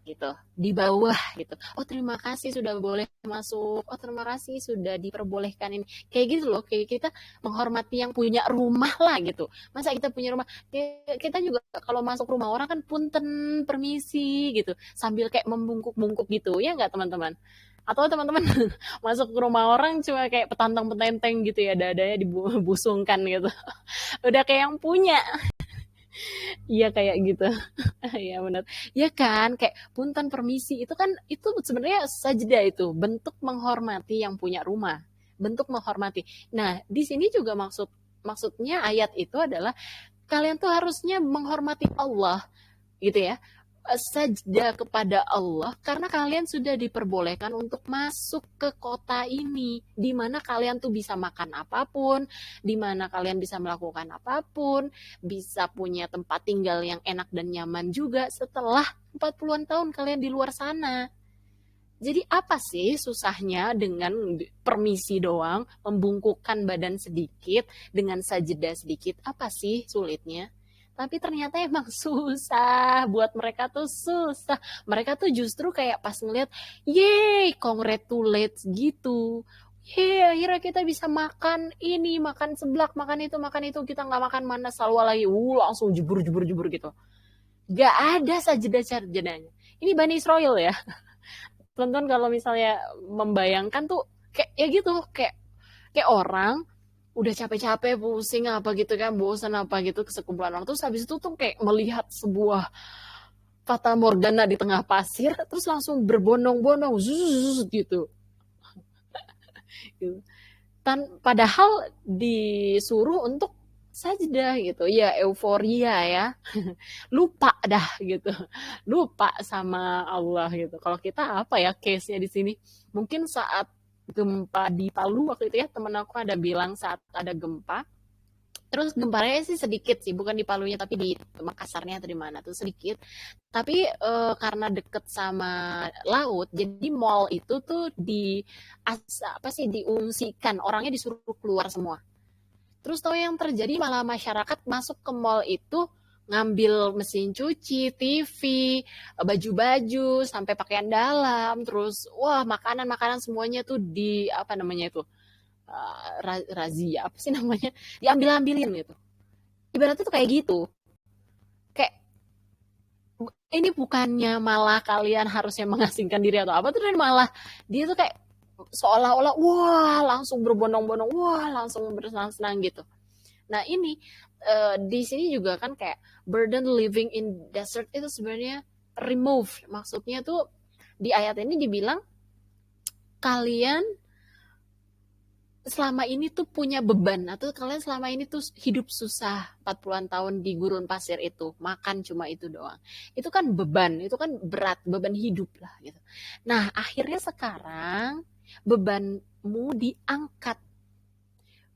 Speaker 2: gitu di bawah gitu. Oh, terima kasih sudah boleh masuk, oh terima kasih sudah diperbolehkan ini, kayak gitu loh. Kayak kita menghormati yang punya rumah lah gitu. Masa kita punya rumah, kita juga kalau masuk rumah orang kan punten permisi gitu, sambil kayak membungkuk-bungkuk gitu ya nggak teman-teman? Atau teman-teman masuk ke rumah orang cuma kayak petantang petenteng gitu ya, dadanya dibusungkan gitu, udah kayak yang punya. Iya kayak gitu. Iya benar. Ya kan, kayak punten permisi itu kan, itu sebenarnya sajda, itu bentuk menghormati yang punya rumah, bentuk menghormati. Nah, di sini juga maksudnya ayat itu adalah kalian tuh harusnya menghormati Allah gitu ya, sajda kepada Allah karena kalian sudah diperbolehkan untuk masuk ke kota ini, di mana kalian tuh bisa makan apapun, di mana kalian bisa melakukan apapun, bisa punya tempat tinggal yang enak dan nyaman juga setelah 40-an tahun kalian di luar sana. Jadi apa sih susahnya dengan permisi doang, membungkukkan badan sedikit, dengan sajeda sedikit, apa sih sulitnya? Tapi ternyata emang susah, buat mereka tuh susah. Mereka tuh justru kayak pas ngeliat, yeay, congratulates gitu. Yeay, akhirnya kita bisa makan ini, makan seblak, makan itu, kita nggak makan mana salwa lagi. Langsung jebur gitu. Gak ada sajeda-sajedanya. Ini Bani Israel ya. Teman-teman kalau misalnya membayangkan tuh kayak ya gitu, kayak orang udah capek-capek, pusing apa gitu kan, bosan apa gitu, ke sekumpulan orang, terus habis itu tuh kayak melihat sebuah fata morgana di tengah pasir, terus langsung berbondong-bondong zzz, gitu. Padahal disuruh untuk sajdah gitu ya, euforia ya, lupa dah gitu, lupa sama Allah gitu. Kalau kita apa ya case-nya di sini, mungkin saat gempa di Palu waktu itu ya, temen aku ada bilang saat ada gempa, terus gempanya sih sedikit sih, bukan di Palunya tapi di Makassarnya atau di mana tuh sedikit. Tapi karena deket sama laut, jadi mall itu tuh apa sih, diungsikan, orangnya disuruh keluar semua. Terus tahu yang terjadi, malah masyarakat masuk ke mall itu ngambil mesin cuci, TV, baju-baju, sampai pakaian dalam, terus wah makanan-makanan semuanya tuh di apa namanya itu, razia apa sih namanya, diambil-ambilin gitu. Ibaratnya tuh kayak gitu. Kayak ini bukannya malah kalian harusnya mengasingkan diri atau apa tuh, dan malah dia tuh kayak seolah-olah wah langsung berbondong-bondong, wah langsung bersenang-senang gitu. Nah ini di sini juga kan kayak burden living in desert itu sebenarnya remove. Maksudnya tuh di ayat ini dibilang kalian selama ini tuh punya beban, atau kalian selama ini tuh hidup susah 40-an tahun di gurun pasir itu, makan cuma itu doang. Itu kan beban, itu kan berat, beban hidup lah gitu. Nah, akhirnya sekarang bebanmu diangkat,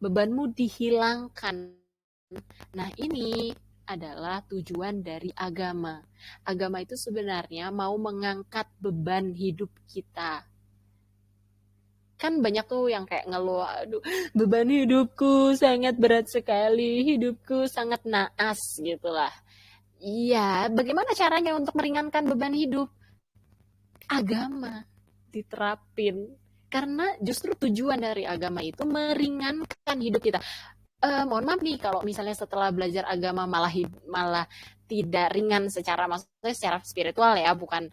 Speaker 2: bebanmu dihilangkan. Nah, ini adalah tujuan dari agama. Agama itu sebenarnya mau mengangkat beban hidup kita. Kan banyak tuh yang kayak ngeluh, aduh beban hidupku sangat berat sekali, hidupku sangat naas gitu lah. Iya, bagaimana caranya untuk meringankan beban hidup? Agama diterapin. Karena justru tujuan dari agama itu meringankan hidup kita. Mohon maaf nih kalau misalnya setelah belajar agama malah tidak ringan secara, maksudnya secara spiritual ya, bukan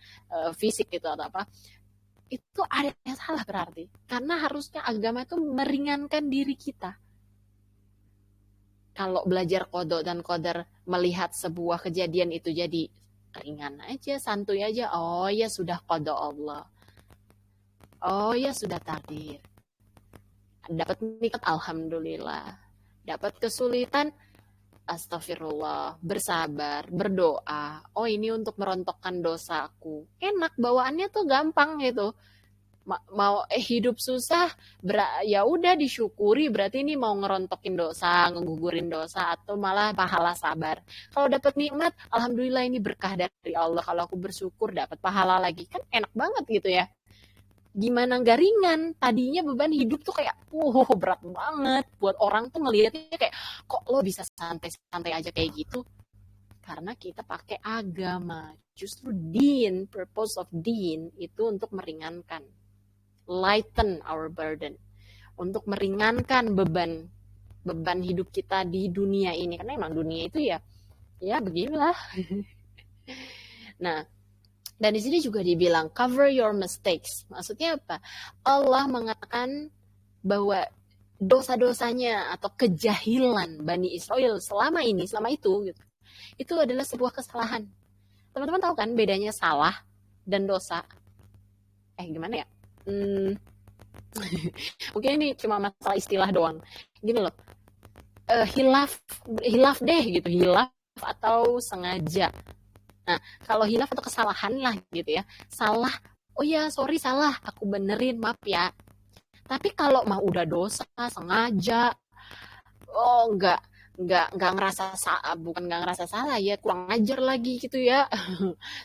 Speaker 2: fisik gitu atau apa. Itu ada yang salah berarti. Karena harusnya agama itu meringankan diri kita. Kalau belajar kodok dan kodar melihat sebuah kejadian itu jadi ringan aja, santuy aja. Oh ya sudah kodok Allah. Oh ya sudah takdir. Dapat nikmat, alhamdulillah. Dapat kesulitan, astagfirullah, bersabar, berdoa. Oh ini untuk merontokkan dosaku. Enak, bawaannya tuh gampang gitu. Mau hidup susah, ya udah disyukuri, berarti ini mau ngerontokin dosa, ngegugurin dosa, atau malah pahala sabar. Kalau dapat nikmat, alhamdulillah ini berkah dari Allah. Kalau aku bersyukur dapat pahala lagi, kan enak banget gitu ya. Gimana nggak ringan? Tadinya beban hidup tuh kayak, berat banget. Buat orang tuh ngelihatnya kayak, kok lo bisa santai-santai aja kayak gitu? Karena kita pakai agama. Justru din, purpose of din itu untuk meringankan, lighten our burden, untuk meringankan beban hidup kita di dunia ini. Karena emang dunia itu ya beginilah. Nah, dan di sini juga dibilang cover your mistakes. Maksudnya apa? Allah mengatakan bahwa dosa-dosanya atau kejahilan Bani Israel selama itu gitu, itu adalah sebuah kesalahan. Teman-teman tahu kan bedanya salah dan dosa? Gimana ya? Mungkin ini cuma masalah istilah doang. Gini loh, hilaf deh gitu, hilaf atau sengaja. Nah, kalau hilaf atau kesalahan lah gitu ya, salah, oh ya sorry salah, aku benerin, maaf ya. Tapi kalau mah udah dosa, sengaja, oh nggak ngerasa salah, bukan nggak ngerasa salah ya, kurang ajar lagi gitu ya,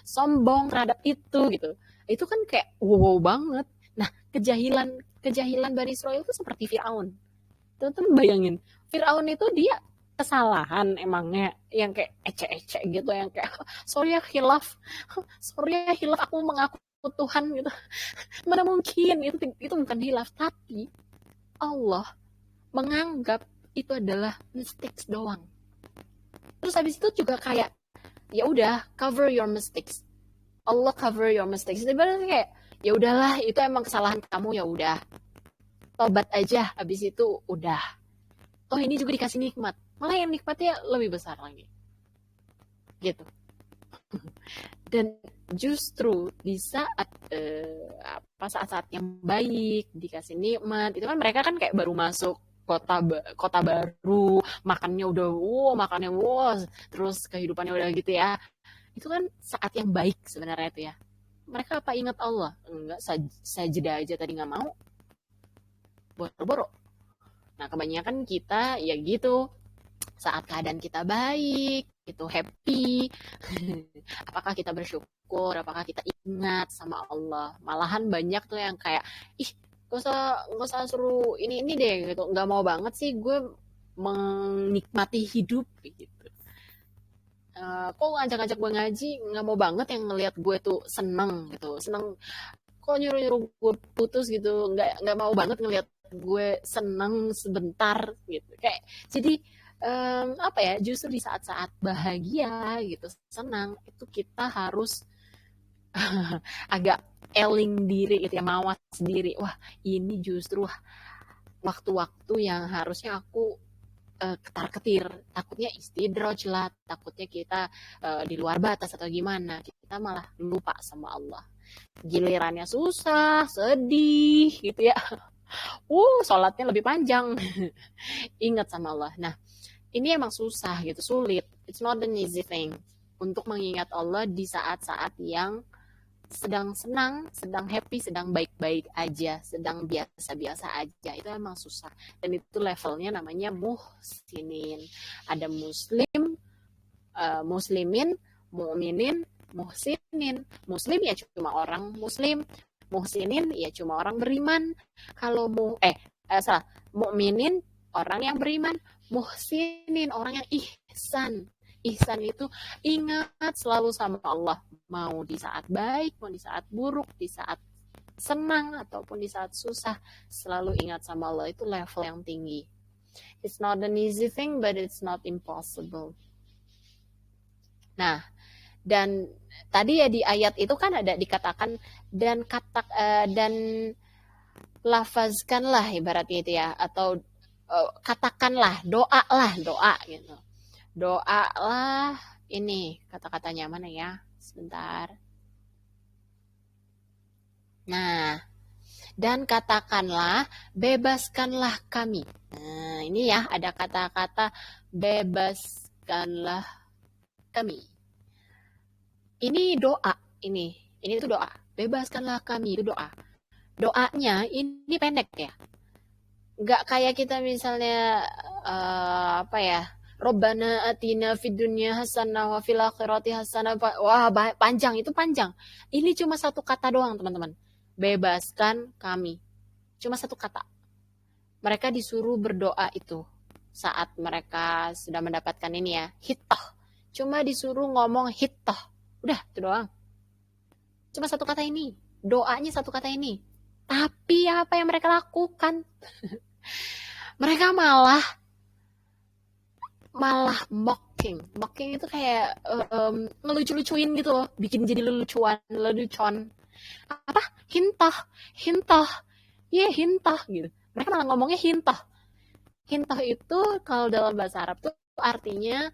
Speaker 2: sombong terhadap itu gitu. Itu kan kayak wow banget. Nah, kejahilan Bani Israel itu seperti Firaun. Teman-teman bayangin, Firaun itu dia kesalahan emangnya yang kayak ecek-ecek gitu, yang kayak sorry ya hilaf, aku mengaku Tuhan gitu. Mana mungkin, itu bukan hilaf, tapi Allah menganggap itu adalah mistakes doang. Terus habis itu juga kayak ya udah cover your mistakes. Allah cover your mistakes. Sebenarnya kayak ya udahlah, itu emang kesalahan kamu, ya udah. Tobat aja, habis itu udah. Oh ini juga dikasih nikmat, malah yang nikmatnya lebih besar lagi gitu. Dan justru di saat saat-saat yang baik, dikasih nikmat, itu kan mereka kan kayak baru masuk kota baru, makannya terus kehidupannya udah gitu ya. Itu kan saat yang baik sebenarnya itu ya. Mereka apa ingat Allah? Enggak, sajadah aja tadi nggak mau, boro-boro. Nah, kebanyakan kita ya gitu, saat keadaan kita baik, itu happy, apakah kita bersyukur, apakah kita ingat sama Allah? Malahan banyak tuh yang kayak, ih, gak usah suruh ini deh, gitu. Nggak mau banget sih gue menikmati hidup, gitu. Kok ngajak-ngajak gue ngaji, nggak mau banget yang ngelihat gue tuh seneng, gitu. Seneng, kok nyuruh-nyuruh gue putus gitu, nggak mau banget ngelihat gue seneng sebentar gitu. Kayak jadi apa ya, justru di saat-saat bahagia gitu, senang, itu kita harus agak eling diri gitu ya, mawas diri. Wah, ini justru waktu-waktu yang harusnya aku ketar-ketir, takutnya istidroj lah, takutnya kita di luar batas atau gimana, kita malah lupa sama Allah. Gilirannya susah, sedih gitu ya, sholatnya lebih panjang. Ingat sama Allah. Nah, ini emang susah gitu, sulit. It's not an easy thing untuk mengingat Allah di saat-saat yang sedang senang, sedang happy, sedang baik-baik aja, sedang biasa-biasa aja. Itu emang susah. Dan itu levelnya namanya muhsinin. Ada muslim, muslimin, mu'minin, muhsinin. Muslim ya cuma orang muslim, muhsinin ya cuma orang beriman. Kalau mu'minin orang yang beriman, muhsinin orang yang ihsan. Ihsan itu ingat selalu sama Allah, mau di saat baik, mau di saat buruk, di saat senang ataupun di saat susah, selalu ingat sama Allah. Itu level yang tinggi. It's not an easy thing, but it's not impossible. Nah, dan tadi ya di ayat itu kan ada dikatakan dan lafazkanlah ibaratnya itu ya, atau katakanlah, doa gitu. Doa lah, ini kata-katanya mana ya? Sebentar. Nah, dan katakanlah, bebaskanlah kami. Nah, ini ya ada kata-kata bebaskanlah kami. Ini doa, ini itu doa. Bebaskanlah kami, itu doa. Doanya ini pendek ya. Nggak kayak kita misalnya apa ya? Robbana atina fid dunya hasanah wa fil akhirati hasanah. Wah, panjang, itu panjang. Ini cuma satu kata doang, teman-teman. Bebaskan kami. Cuma satu kata. Mereka disuruh berdoa itu saat mereka sudah mendapatkan ini ya, hittah. Cuma disuruh ngomong hittah. Udah, itu doang. Cuma satu kata ini. Doanya satu kata ini. Tapi apa yang mereka lakukan? Mereka malah mocking. Mocking itu kayak ngelucu-lucuin gitu loh. Bikin jadi lelucon. Apa? Hintah. Hintah gitu. Mereka malah ngomongnya hintah. Hintah itu kalau dalam bahasa Arab tuh artinya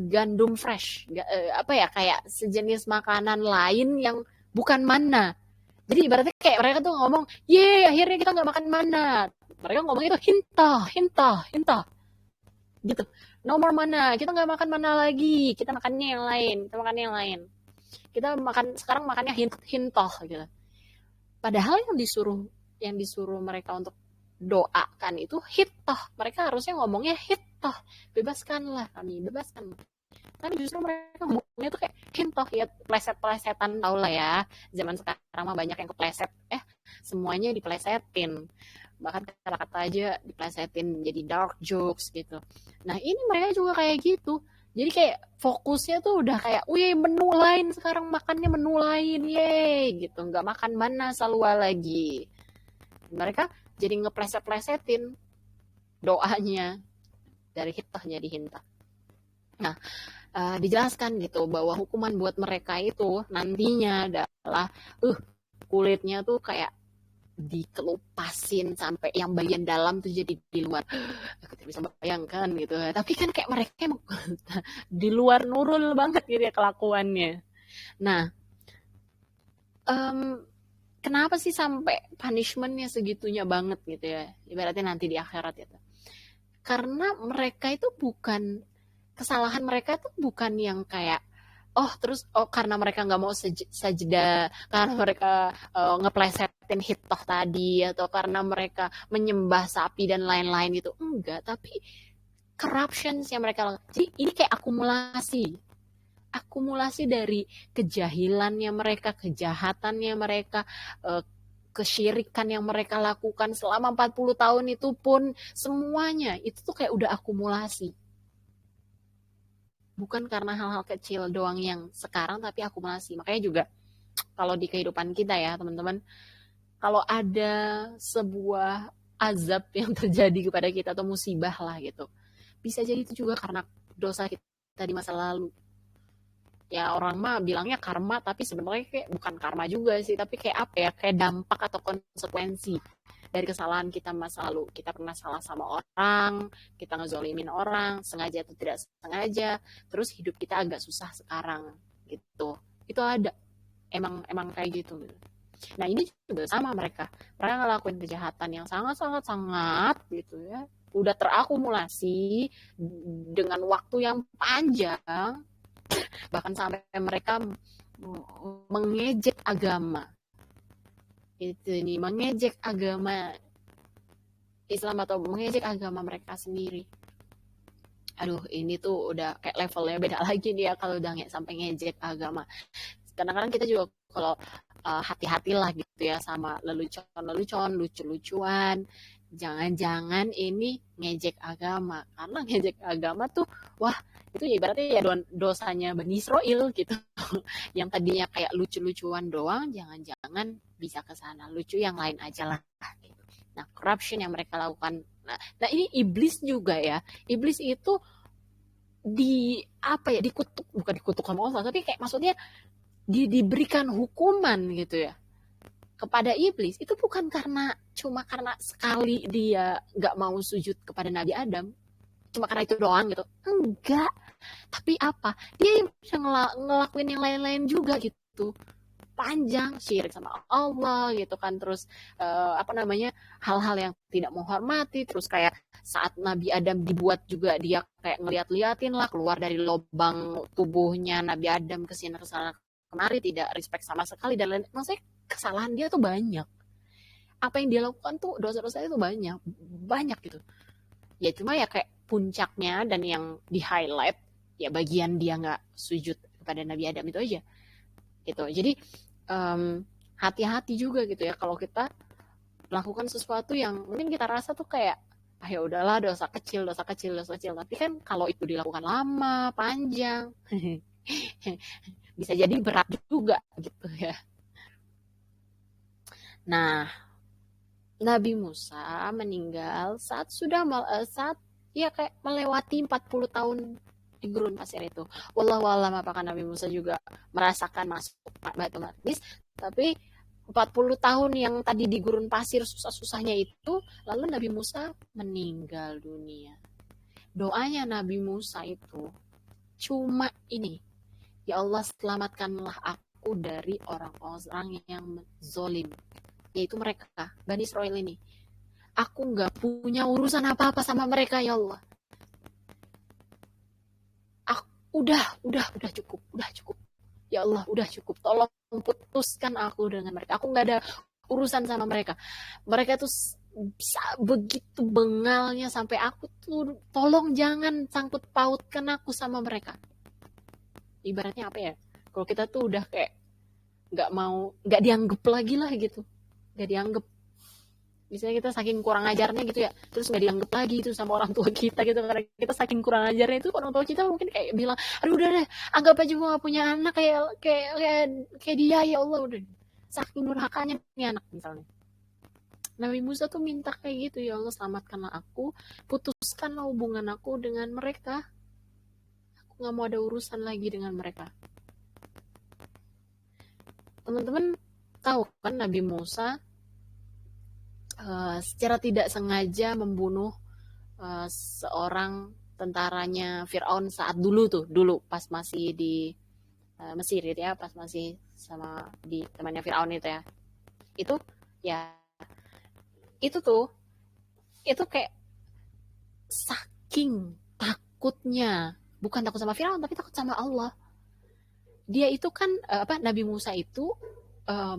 Speaker 2: gandum fresh. Apa ya, kayak sejenis makanan lain yang bukan mana. Jadi ibaratnya kayak mereka tuh ngomong, akhirnya kita nggak makan mana. Mereka ngomong itu hintah. Gitu. No more mana, kita nggak makan mana lagi. Kita makannya yang lain. Kita sekarang makannya hintah gitu. Padahal yang disuruh mereka untuk doakan itu hittah. Mereka harusnya ngomongnya hittah. Bebaskanlah kami, bebaskan. Tapi justru mereka ngomongnya tuh kayak hintah ya, pleset-plesetan, tau lah ya. Zaman sekarang mah banyak yang kepleset. Semuanya diplesetin. Bahkan kata-kata aja diplesetin jadi dark jokes gitu. Nah, ini mereka juga kayak gitu. Jadi kayak fokusnya tuh udah kayak, menu lain sekarang, makannya menu lain, gitu. Nggak makan mana salwa lagi. Mereka jadi ngepleset-plesetin doanya dari hittah jadi hintah. Nah, dijelaskan gitu bahwa hukuman buat mereka itu nantinya adalah kulitnya tuh kayak dikelupasin sampai yang bagian dalam tuh jadi di luar. Aku tidak bisa bayangkan gitu. Tapi kan kayak mereka emang di luar nurul banget gitu ya kelakuannya. Nah, kenapa sih sampai punishmentnya segitunya banget gitu ya? Ibaratnya nanti di akhirat itu. Karena mereka itu kesalahan mereka tuh bukan yang kayak karena mereka nggak mau sajda, karena mereka ngeplesetin hittah tadi, atau karena mereka menyembah sapi dan lain-lain gitu. Enggak, tapi corruptions yang mereka lakukan. Jadi ini kayak akumulasi dari kejahilannya mereka, kejahatannya mereka, kesyirikan yang mereka lakukan selama 40 tahun itu pun semuanya itu tuh kayak udah akumulasi. Bukan karena hal-hal kecil doang yang sekarang, tapi akumulasi. Makanya juga kalau di kehidupan kita ya teman-teman, kalau ada sebuah azab yang terjadi kepada kita atau musibah lah gitu, bisa jadi itu juga karena dosa kita di masa lalu. Ya orang mah bilangnya karma, tapi sebenarnya kayak bukan karma juga sih, tapi kayak apa ya, kayak dampak atau konsekuensi dari kesalahan kita masa lalu. Kita pernah salah sama orang, kita ngezolimin orang, sengaja atau tidak sengaja, terus hidup kita agak susah sekarang gitu. Itu ada, emang kayak gitu. Nah ini juga sama mereka ngelakuin kejahatan yang sangat gitu ya, udah terakumulasi dengan waktu yang panjang, bahkan sampai mereka mengejek agama. Itu nih, mengejek agama Islam atau mengejek agama mereka sendiri. Aduh, ini tuh udah kayak levelnya beda lagi nih ya kalau udah sampai ngejek agama. Kadang-kadang kita juga kalau hati-hatilah gitu ya sama lelucon, lucu-lucuan. jangan-jangan ini ngejek agama. Karena ngejek agama tuh, wah itu ya ibaratnya ya dosanya Bani Israel gitu. Yang tadinya kayak lucu-lucuan doang, jangan-jangan bisa ke sana. Lucu yang lain aja lah. Gitu. Nah, corruption yang mereka lakukan. Nah, ini iblis juga ya. Iblis itu dikutuk, bukan dikutuk sama Allah, tapi kayak maksudnya diberikan hukuman gitu ya kepada iblis itu bukan cuma karena sekali dia nggak mau sujud kepada Nabi Adam, cuma karena itu doang gitu, enggak, tapi apa, dia bisa ngelakuin yang lain-lain juga gitu, panjang syirik sama Allah gitu kan, terus hal-hal yang tidak menghormati, terus kayak saat Nabi Adam dibuat juga dia kayak ngeliat-liatin lah keluar dari lubang tubuhnya Nabi Adam ke sini ke sana kemari, tidak respect sama sekali dan lain, maksudnya kesalahan dia tuh banyak, apa yang dia lakukan tuh dosa-dosa itu banyak banyak gitu ya, cuma ya kayak puncaknya dan yang di highlight ya bagian dia nggak sujud kepada Nabi Adam itu aja gitu. Jadi hati-hati juga gitu ya kalau kita melakukan sesuatu yang mungkin kita rasa tuh kayak ya udahlah dosa kecil, tapi kan kalau itu dilakukan lama panjang bisa jadi berat juga gitu ya. Nah, Nabi Musa meninggal saat ya kayak melewati 40 tahun di gurun pasir itu. Wallahu alam apakah Nabi Musa juga merasakan masuk Baitul Maqdis, tapi 40 tahun yang tadi di gurun pasir susah-susahnya itu, lalu Nabi Musa meninggal dunia. Doanya Nabi Musa itu cuma ini, ya Allah selamatkanlah aku dari orang-orang yang zolim, yaitu mereka, Bani Israel ini. Aku nggak punya urusan apa-apa sama mereka, ya Allah. Udah cukup. Ya Allah, udah cukup. Tolong putuskan aku dengan mereka. Aku nggak ada urusan sama mereka. Mereka tuh begitu bengalnya sampai aku tuh tolong jangan sangkut pautkan aku sama mereka. Ibaratnya apa ya? Kalau kita tuh udah kayak nggak dianggap lagi lah gitu, nggak dianggap, misalnya kita saking kurang ajarnya gitu ya, terus nggak dianggap lagi itu sama orang tua kita gitu, karena kita saking kurang ajarnya itu orang tua kita mungkin kayak bilang, aduh udah deh anggap aja gue nggak punya anak kayak dia, ya Allah udah, saking durhakanya nih anak misalnya. Nabi Musa tuh minta kayak gitu, ya Allah selamatkanlah aku, putuskanlah hubungan aku dengan mereka, aku nggak mau ada urusan lagi dengan mereka. Teman-teman tahu kan Nabi Musa secara tidak sengaja membunuh seorang tentaranya Firaun saat dulu pas masih di Mesir gitu ya, pas masih sama di temannya Firaun itu ya. Itu kayak saking takutnya, bukan takut sama Firaun tapi takut sama Allah. Dia itu kan Nabi Musa itu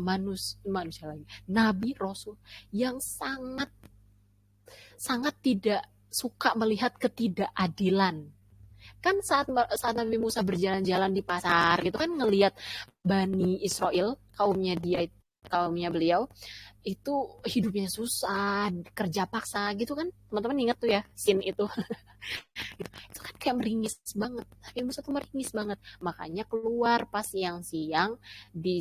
Speaker 2: manusia lagi, nabi rasul yang sangat tidak suka melihat ketidakadilan. Kan saat Nabi Musa berjalan-jalan di pasar gitu kan, ngelihat Bani Israel, kaumnya beliau itu hidupnya susah, kerja paksa gitu kan, teman-teman ingat tuh ya scene itu. Itu kan kayak meringis banget, Nabi Musa tuh meringis banget, makanya keluar pas siang-siang di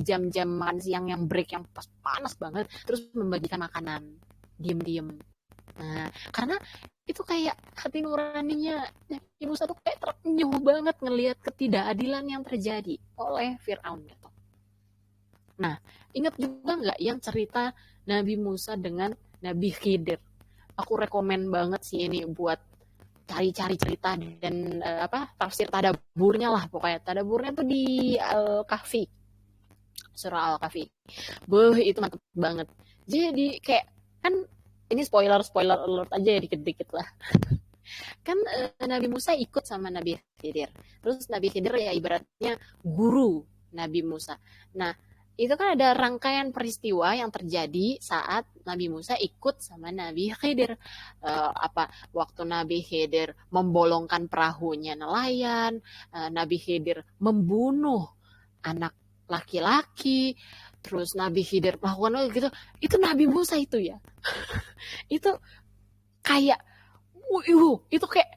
Speaker 2: jam-jam makan siang yang break yang pas panas banget, terus membagikan makanan diem-diem. Nah, karena itu kayak hati nuraninya Nabi Musa tuh kayak terenyuh banget ngelihat ketidakadilan yang terjadi oleh Firaun gitu. Nah, ingat juga nggak yang cerita Nabi Musa dengan Nabi Khidir? Aku rekomen banget sih ini buat cari-cari cerita dan tafsir tadaburnya lah, pokoknya tadaburnya tuh di Al-Kahfi, surah Al-Kahfi. Itu mantep banget. Jadi kayak kan ini spoiler alert aja ya, dikit-dikit lah. Kan Nabi Musa ikut sama Nabi Khidir. Terus Nabi Khidir ya ibaratnya guru Nabi Musa. Nah, itu kan ada rangkaian peristiwa yang terjadi saat Nabi Musa ikut sama Nabi Khidir. Waktu Nabi Khidir membolongkan perahunya nelayan, Nabi Khidir membunuh anak laki-laki, terus Nabi Khidir melakukan gitu, itu Nabi Musa itu ya. Itu kayak, itu kayak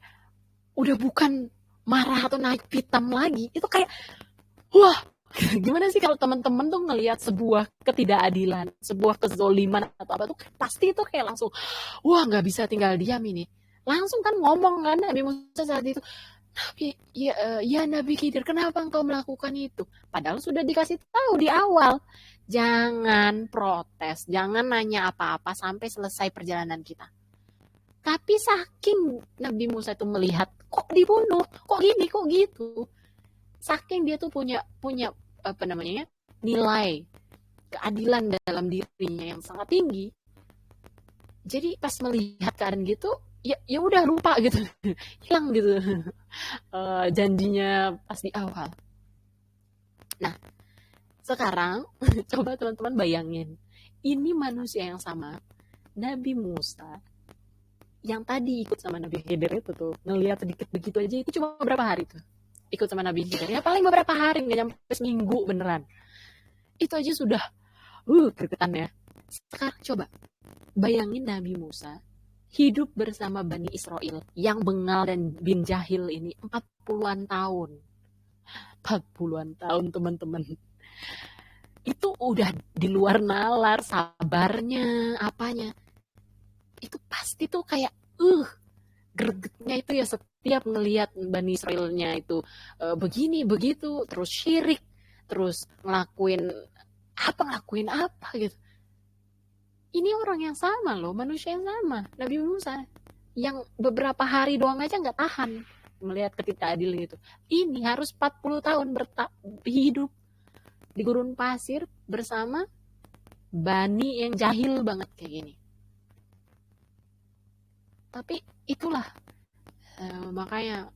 Speaker 2: udah bukan marah atau naik pitam lagi, itu kayak wah. Gimana sih kalau teman-teman tuh ngelihat sebuah ketidakadilan, sebuah kezoliman atau apa tuh pasti itu kayak langsung wah nggak bisa tinggal diam ini. Langsung kan ngomong kan Nabi Musa saat itu, Nabi ya Nabi Khidir kenapa engkau melakukan itu? Padahal sudah dikasih tahu di awal. Jangan protes, jangan nanya apa-apa sampai selesai perjalanan kita. Tapi saking Nabi Musa itu melihat kok dibunuh, kok gini, kok gitu. Saking dia tuh punya punya apa namanya ya, nilai keadilan dalam dirinya yang sangat tinggi. Jadi pas melihat keadaan gitu, ya udah lupa gitu, hilang gitu janjinya pas di awal. Nah, sekarang coba teman-teman bayangin, ini manusia yang sama, Nabi Musa, yang tadi ikut sama Nabi Khidir itu tuh, ngelihat sedikit begitu aja itu cuma berapa hari tuh ikut sama Nabi Khidir, ya paling beberapa hari, nggak nyampe seminggu beneran. Itu aja sudah gregetan ya. Sekarang coba bayangin Nabi Musa hidup bersama Bani Israel yang bengal dan bin jahil ini 40-an tahun. 40-an tahun teman-teman. Itu udah di luar nalar sabarnya, apanya. Itu pasti tuh kayak gregetnya itu ya setiap ngelihat Bani Israelnya itu begini begitu, terus syirik, terus ngelakuin apa gitu. Ini orang yang sama loh, manusia yang sama, Nabi Musa, yang beberapa hari doang aja nggak tahan melihat ketidakadilan itu. Ini harus 40 tahun hidup di gurun pasir bersama Bani yang jahil banget kayak gini. Tapi itulah makanya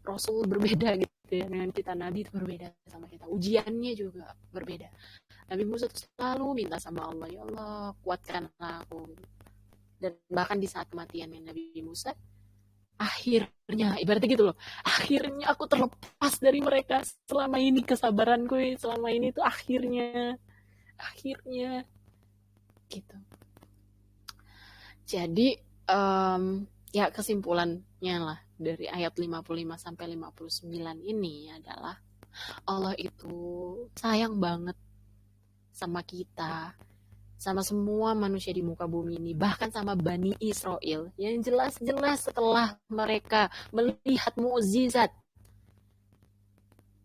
Speaker 2: Rasul berbeda gitu ya dengan kita, Nabi itu berbeda sama kita, ujiannya juga berbeda. Nabi Musa tuh selalu minta sama Allah, ya Allah kuatkanlah aku. Dan bahkan di saat kematiannya Nabi Musa, akhirnya ibaratnya gitu loh, akhirnya aku terlepas dari mereka, selama ini kesabaranku selama ini tuh akhirnya gitu. Jadi ya kesimpulannya lah dari ayat 55 sampai 59 ini adalah Allah itu sayang banget sama kita, sama semua manusia di muka bumi ini, bahkan sama Bani Israel yang jelas-jelas setelah mereka melihat mukjizat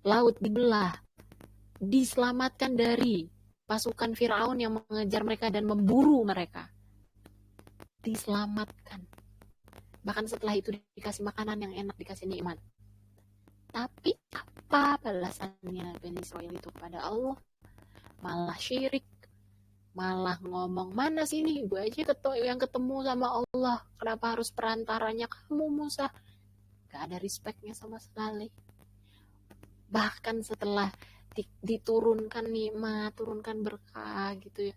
Speaker 2: laut dibelah, diselamatkan dari pasukan Firaun yang mengejar mereka dan memburu mereka, diselamatkan, bahkan setelah itu dikasih makanan yang enak, dikasih nikmat. Tapi apa balasannya Bani Israel itu kepada Allah? Malah syirik, malah ngomong, mana sini gue aja yang ketemu sama Allah, kenapa harus perantaranya kamu Musa? Gak ada respectnya sama sekali. Bahkan setelah diturunkan nikmat, turunkan berkah gitu ya,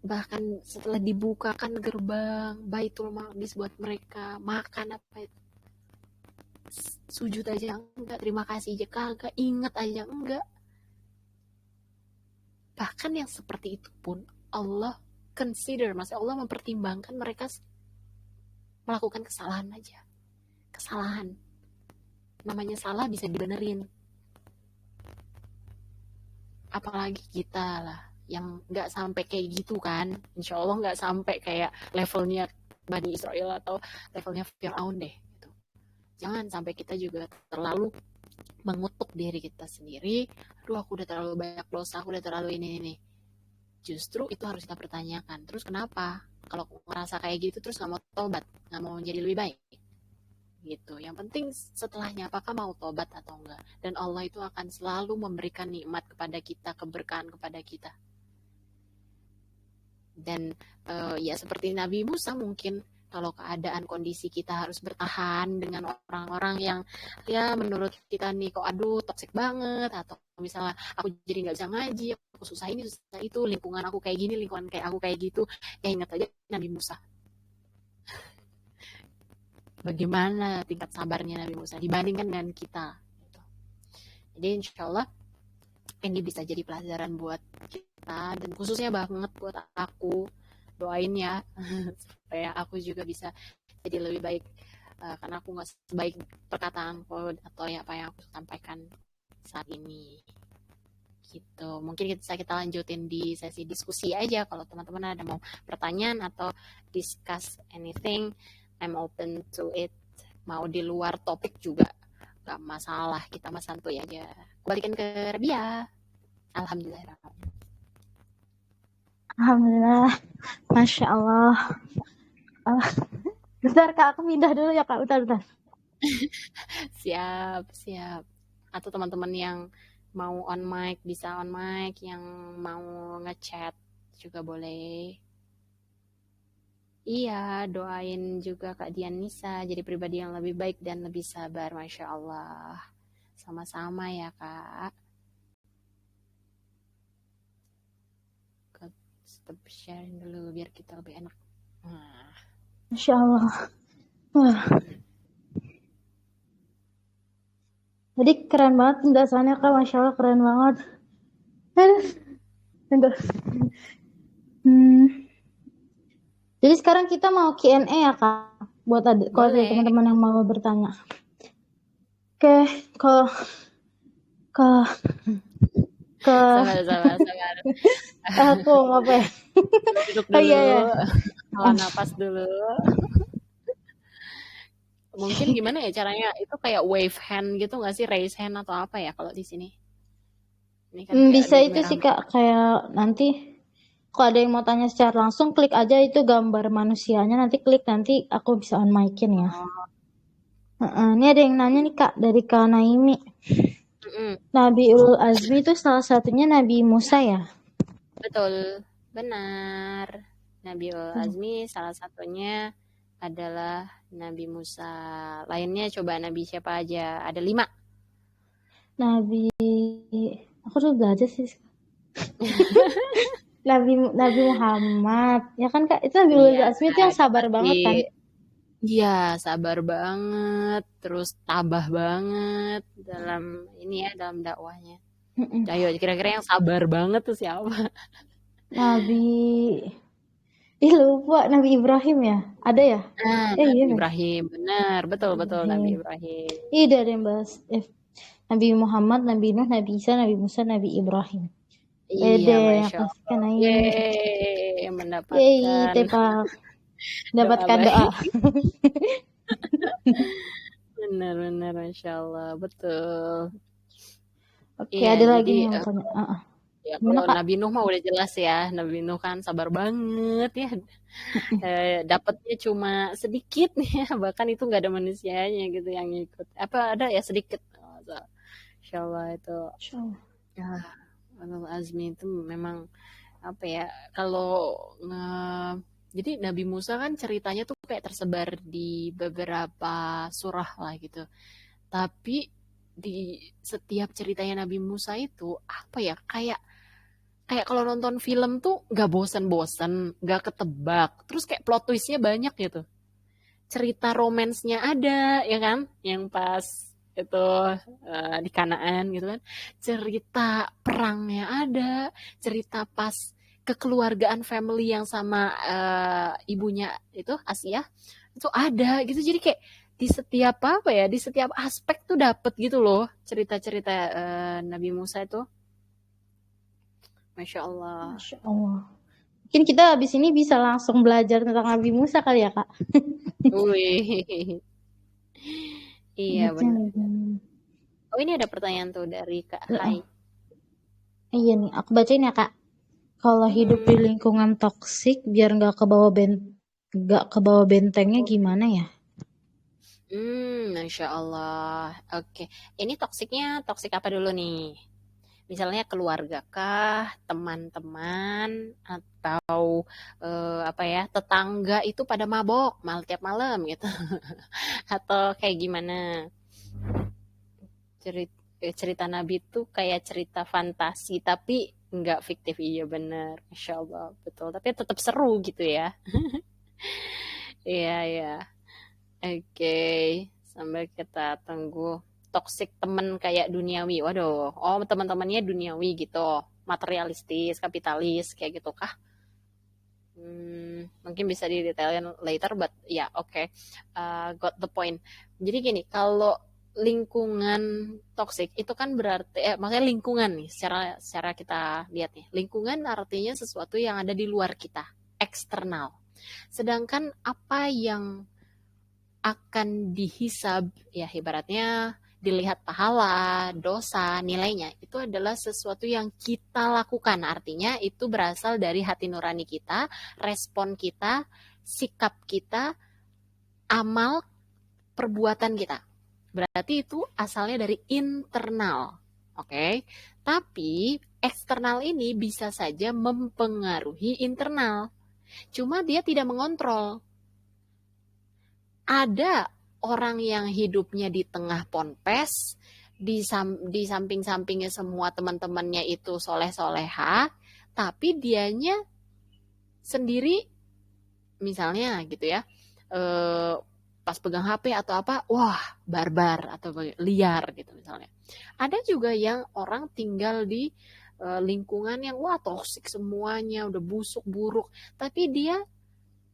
Speaker 2: bahkan setelah dibukakan gerbang Baitul Maqdis buat mereka, makan apa itu, sujud aja enggak, terima kasih aja kagak, ingat aja enggak. Bahkan yang seperti itu pun Allah consider, maksudnya Allah mempertimbangkan mereka melakukan kesalahan aja. Kesalahan, namanya salah bisa dibenerin, apalagi kita lah yang nggak sampai kayak gitu kan. Insya Allah nggak sampai kayak levelnya Bani Israel atau levelnya Fir'aun deh gitu. Jangan sampai kita juga terlalu mengutuk diri kita sendiri, aduh aku udah terlalu banyak dosa, aku udah terlalu ini. Justru itu harus kita pertanyakan, terus kenapa kalau ngerasa kayak gitu terus nggak mau tobat, nggak mau menjadi lebih baik gitu. Yang penting setelahnya apakah mau tobat atau enggak, dan Allah itu akan selalu memberikan nikmat kepada kita, keberkahan kepada kita. Dan ya seperti Nabi Musa, mungkin kalau keadaan kondisi kita harus bertahan dengan orang-orang yang ya menurut kita nih kok aduh toksik banget, atau misalnya aku jadi nggak bisa ngaji, aku susah ini susah itu, lingkungan aku kayak gini, lingkungan kayak aku kayak gitu, ya ingat aja Nabi Musa. Bagaimana tingkat sabarnya Nabi Musa dibandingkan dengan kita. Jadi insya Allah ini bisa jadi pelajaran buat kita dan khususnya banget buat aku. Doain ya supaya aku juga bisa jadi lebih baik, karena aku nggak sebaik perkataanku atau ya apa yang aku sampaikan saat ini gitu. Mungkin kita lanjutin di sesi diskusi aja kalau teman-teman ada mau pertanyaan atau discuss anything, I'm open to it. Mau di luar topik juga gak masalah, kita mah santuy aja. Balikin ke Rabia. Alhamdulillah.
Speaker 1: Alhamdulillah, Masya Allah. Bentar Kak, aku pindah dulu ya Kak, bentar.
Speaker 2: Siap. Atau teman-teman yang mau on mic bisa on mic, yang mau ngechat juga boleh. Iya, doain juga Kak Dian Nisa jadi pribadi yang lebih baik dan lebih sabar, Masya Allah. Sama-sama ya Kak. Stop sharing dulu biar kita lebih enak.
Speaker 1: Masya Allah. Wah. Jadi keren banget penjelasannya Kak, Masya Allah keren banget. Bentar. Jadi sekarang kita mau Q&A ya Kak, buat kalau ada teman-teman yang mau bertanya. Oke,
Speaker 2: Sabar.
Speaker 1: Aku apa ya?
Speaker 2: Duduk dulu.
Speaker 1: Iya.
Speaker 2: Nafas dulu. Mungkin gimana ya caranya? Itu kayak wave hand gitu nggak sih? Raise hand atau apa ya kalau di sini? Ini kan
Speaker 1: Bisa itu sih Kak, kayak nanti kalau ada yang mau tanya secara langsung, klik aja itu gambar manusianya, nanti klik, nanti aku bisa on mic-in ya. Ini ada yang nanya nih Kak, dari Kak Naimi. Nabiul Azmi itu salah satunya Nabi Musa ya?
Speaker 2: Betul, benar. Nabiul Azmi salah satunya adalah Nabi Musa. Lainnya coba Nabi siapa aja? Ada 5.
Speaker 1: Aku udah belajar sih. Nabi Muhammad, ya kan Kak? Itu Nabiul Azmi itu yang sabar banget kan?
Speaker 2: Iya, sabar banget, terus tabah banget dalam ini ya, dalam dakwahnya. Ayo, kira-kira yang sabar banget tuh siapa?
Speaker 1: Lupa, Nabi Ibrahim ya? Ada ya?
Speaker 2: Nabi Ibrahim, benar, betul Nabi Ibrahim.
Speaker 1: Iya, ada yang bahas Nabi Muhammad, Nabi Nuh, Nabi Isa, Nabi Musa, Nabi Ibrahim.
Speaker 2: Iya, Masya Allah. Yeay, mendapatkan.
Speaker 1: Yeay, tepak. Dapatkan doa.
Speaker 2: Benar, Masya Allah, betul.
Speaker 1: Oke, ada lagi yang mau tanya.
Speaker 2: Ya, kalau Nabi Nuh mah udah jelas ya, Nabi Nuh kan sabar banget ya. Dapatnya cuma sedikit ya, bahkan itu nggak ada manusianya gitu yang ikut. Apa ada ya sedikit. Insya Allah itu. Ya, Azmi itu memang apa ya? Kalau jadi Nabi Musa kan ceritanya tuh kayak tersebar di beberapa surah lah gitu. Tapi di setiap ceritanya Nabi Musa itu apa ya? Kayak kalau nonton film tuh gak bosan-bosan, gak ketebak. Terus kayak plot twistnya banyak gitu. Cerita romansnya ada, ya kan? Yang pas itu di Kanaan gitu kan. Cerita perangnya ada. Cerita pas kekeluargaan family yang sama ibunya itu Asia itu ada gitu. Jadi kayak di setiap di setiap aspek tuh dapet gitu loh cerita-cerita Nabi Musa itu. Masya Allah.
Speaker 1: Mungkin kita habis ini bisa langsung belajar tentang Nabi Musa kali ya Kak?
Speaker 2: Wih. Iya benar. Oh ini ada pertanyaan tuh dari Kak Hai.
Speaker 1: Iya nih, aku bacain ya Kak. Kalau hidup di lingkungan toksik biar nggak ke bawah bentengnya gimana ya?
Speaker 2: Masya Allah. Oke. Ini toksik apa dulu nih? Misalnya keluarga kah, teman-teman, atau tetangga itu pada mabok tiap malam gitu. Atau kayak gimana? Cerita Nabi itu kayak cerita fantasi tapi nggak fiktif. Iya bener, Masya Allah, betul. Tapi tetap seru gitu ya. Iya. Oke, sambil kita tunggu toxic temen kayak duniawi. Waduh, oh teman-temannya duniawi gitu, materialistis, kapitalis kayak gitu kah? Mungkin bisa didetailin later, but ya oke, got the point. Jadi gini, kalau lingkungan toxic itu kan berarti, maksudnya lingkungan nih, secara kita lihat nih, lingkungan artinya sesuatu yang ada di luar kita, eksternal. Sedangkan apa yang akan dihisab, ya ibaratnya dilihat pahala, dosa, nilainya, itu adalah sesuatu yang kita lakukan. Artinya itu berasal dari hati nurani kita, respon kita, sikap kita, amal, perbuatan kita. Berarti itu asalnya dari internal. Oke? Tapi eksternal ini bisa saja mempengaruhi internal. Cuma dia tidak mengontrol. Ada orang yang hidupnya di tengah ponpes, di samping-sampingnya semua teman-temannya itu soleh-soleha, tapi dianya sendiri misalnya gitu ya, pas pegang HP atau apa, wah barbar atau liar gitu misalnya. Ada juga yang orang tinggal di lingkungan yang wah toksik semuanya, udah busuk buruk, tapi dia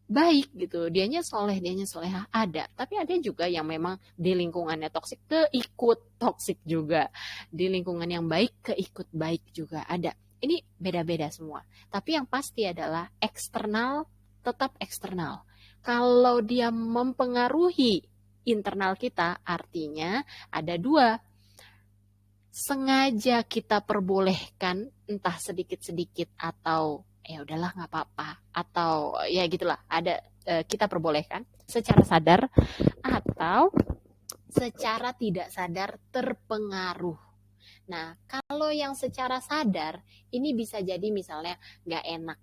Speaker 2: baik gitu, dianya solehah, ada. Tapi ada juga yang memang di lingkungannya toksik keikut toksik juga, di lingkungan yang baik keikut baik juga ada. Ini beda-beda semua, tapi yang pasti adalah eksternal tetap eksternal. Kalau dia mempengaruhi internal kita, artinya ada dua. Sengaja kita perbolehkan, entah sedikit-sedikit atau ya udahlah nggak apa-apa, atau ya gitulah, ada kita perbolehkan secara sadar atau secara tidak sadar terpengaruh. Nah, kalau yang secara sadar ini bisa jadi misalnya nggak enak.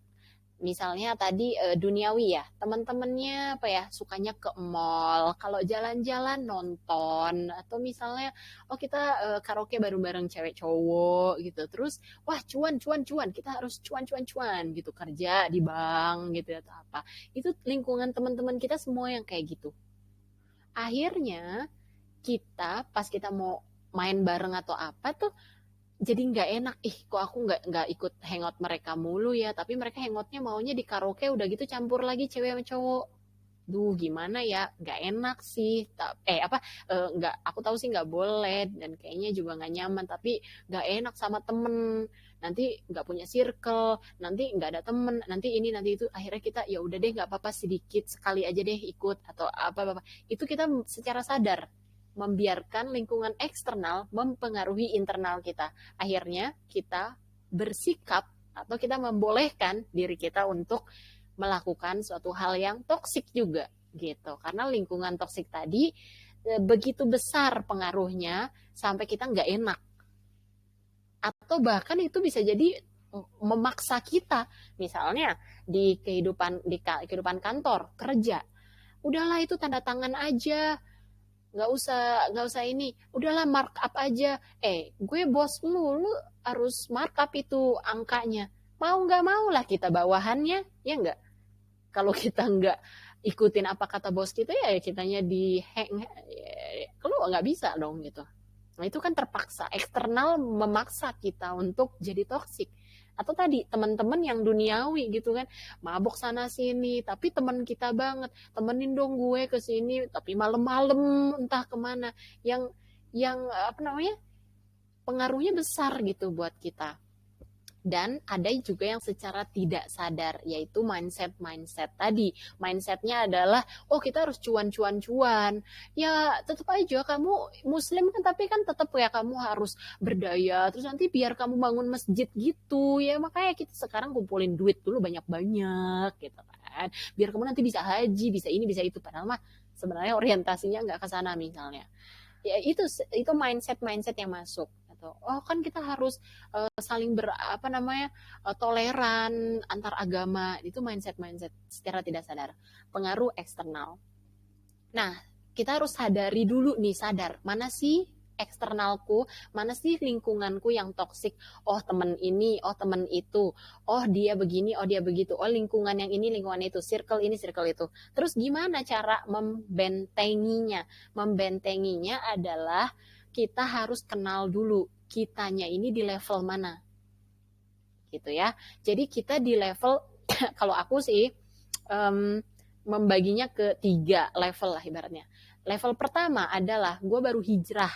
Speaker 2: Misalnya tadi duniawi ya, teman-temannya apa ya, sukanya ke mall, kalau jalan-jalan nonton, atau misalnya oh kita karaoke bareng-bareng cewek cowok gitu, terus wah cuan, kita harus cuan gitu, kerja di bank gitu atau apa, itu lingkungan teman-teman kita semua yang kayak gitu. Akhirnya kita pas kita mau main bareng atau apa tuh jadi nggak enak, kok aku nggak ikut hangout mereka mulu ya, tapi mereka hangoutnya maunya di karaoke udah gitu campur lagi cewek sama cowok. Duh gimana ya, nggak enak sih. Nggak, aku tahu sih nggak boleh dan kayaknya juga nggak nyaman, tapi nggak enak sama temen, nanti nggak punya circle, nanti nggak ada temen, nanti ini nanti itu, akhirnya kita ya udah deh nggak apa-apa, sedikit sekali aja deh ikut atau apa itu kita secara sadar membiarkan lingkungan eksternal mempengaruhi internal kita. Akhirnya kita bersikap atau kita membolehkan diri kita untuk melakukan suatu hal yang toksik juga gitu. Karena lingkungan toksik tadi begitu besar pengaruhnya sampai kita nggak enak. Atau bahkan itu bisa jadi memaksa kita. Misalnya di kehidupan kantor, kerja. Udahlah itu tanda tangan aja, nggak usah ini, udahlah markup aja, gue bos lu harus markup itu angkanya, mau nggak mau lah kita bawahannya, ya nggak, kalau kita nggak ikutin apa kata bos kita ya kitanya di hang, kalau nggak bisa dong gitu. Nah itu kan terpaksa, eksternal memaksa kita untuk jadi toksik. Atau tadi teman-teman yang duniawi gitu kan, mabok sana sini, tapi teman kita banget, temenin dong gue ke sini, tapi malam-malam entah kemana, yang apa namanya, pengaruhnya besar gitu buat kita. Dan ada juga yang secara tidak sadar, yaitu mindset tadi. Mindsetnya adalah, oh kita harus cuan. Ya tetap aja kamu muslim kan, tapi kan tetap ya kamu harus berdaya. Terus nanti biar kamu bangun masjid gitu. Ya makanya kita sekarang kumpulin duit dulu banyak-banyak gitu kan. Biar kamu nanti bisa haji, bisa ini, bisa itu. Padahal mah sebenarnya orientasinya nggak ke sana misalnya. Ya itu mindset yang masuk. Oh kan kita harus saling toleran antar agama, itu mindset secara tidak sadar, pengaruh eksternal. Nah kita harus sadari dulu nih, sadar mana sih eksternalku, mana sih lingkunganku yang toksik. Oh temen ini, oh temen itu, oh dia begini, oh dia begitu, oh lingkungan yang ini, lingkungan itu, circle ini, circle itu. Terus gimana cara membentenginya adalah kita harus kenal dulu kitanya ini di level mana gitu ya. Jadi kita di level kalau aku sih membaginya ke 3 level lah ibaratnya. Level pertama adalah gue baru hijrah.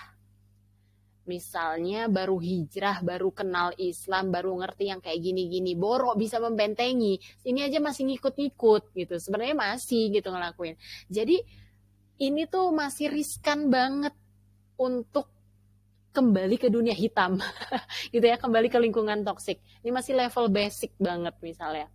Speaker 2: Misalnya baru hijrah, baru kenal Islam, baru ngerti yang kayak gini-gini, borok bisa membentengi. Ini aja masih ngikut-ngikut gitu. Sebenarnya masih gitu ngelakuin. Jadi ini tuh masih riskan banget untuk kembali ke dunia hitam gitu ya, kembali ke lingkungan toksik. Ini masih level basic banget misalnya.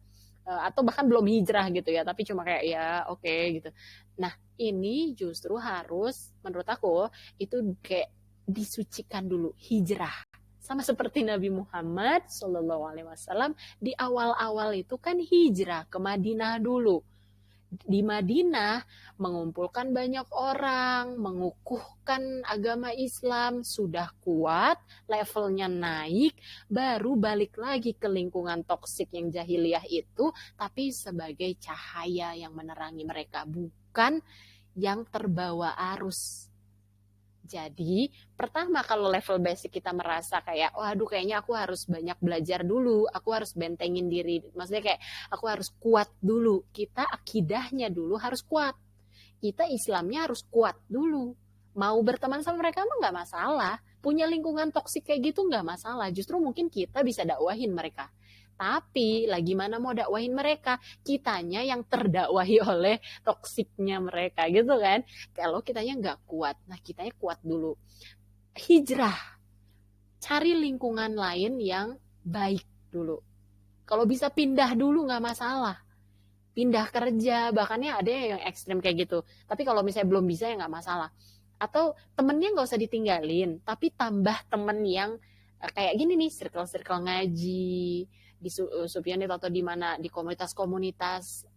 Speaker 2: Atau bahkan belum hijrah gitu ya, tapi cuma kayak ya oke gitu. Nah, ini justru harus menurut aku itu kayak disucikan dulu, hijrah. Sama seperti Nabi Muhammad SAW di awal-awal itu kan hijrah ke Madinah dulu. Di Madinah mengumpulkan banyak orang, mengukuhkan agama Islam, sudah kuat, levelnya naik, baru balik lagi ke lingkungan toksik yang jahiliyah itu, tapi sebagai cahaya yang menerangi mereka, bukan yang terbawa arus. Jadi, pertama kalau level basic kita merasa kayak, waduh kayaknya aku harus banyak belajar dulu, aku harus bentengin diri. Maksudnya kayak, aku harus kuat dulu. Kita akidahnya dulu harus kuat. Kita Islamnya harus kuat dulu. Mau berteman sama mereka mah nggak masalah. Punya lingkungan toksik kayak gitu nggak masalah. Justru mungkin kita bisa dakwahin mereka. Tapi lagi mana mau dakwahin mereka? Kitanya yang terdakwahi oleh toksiknya mereka gitu kan. Kalau kitanya nggak kuat, nah kitanya kuat dulu. Hijrah, cari lingkungan lain yang baik dulu. Kalau bisa pindah dulu nggak masalah. Pindah kerja, bahkan ya ada yang ekstrem kayak gitu. Tapi kalau misalnya belum bisa ya nggak masalah. Atau temennya nggak usah ditinggalin, tapi tambah temen yang kayak gini nih, circle-circle ngaji, di Supionit atau di mana, di komunitas-komunitas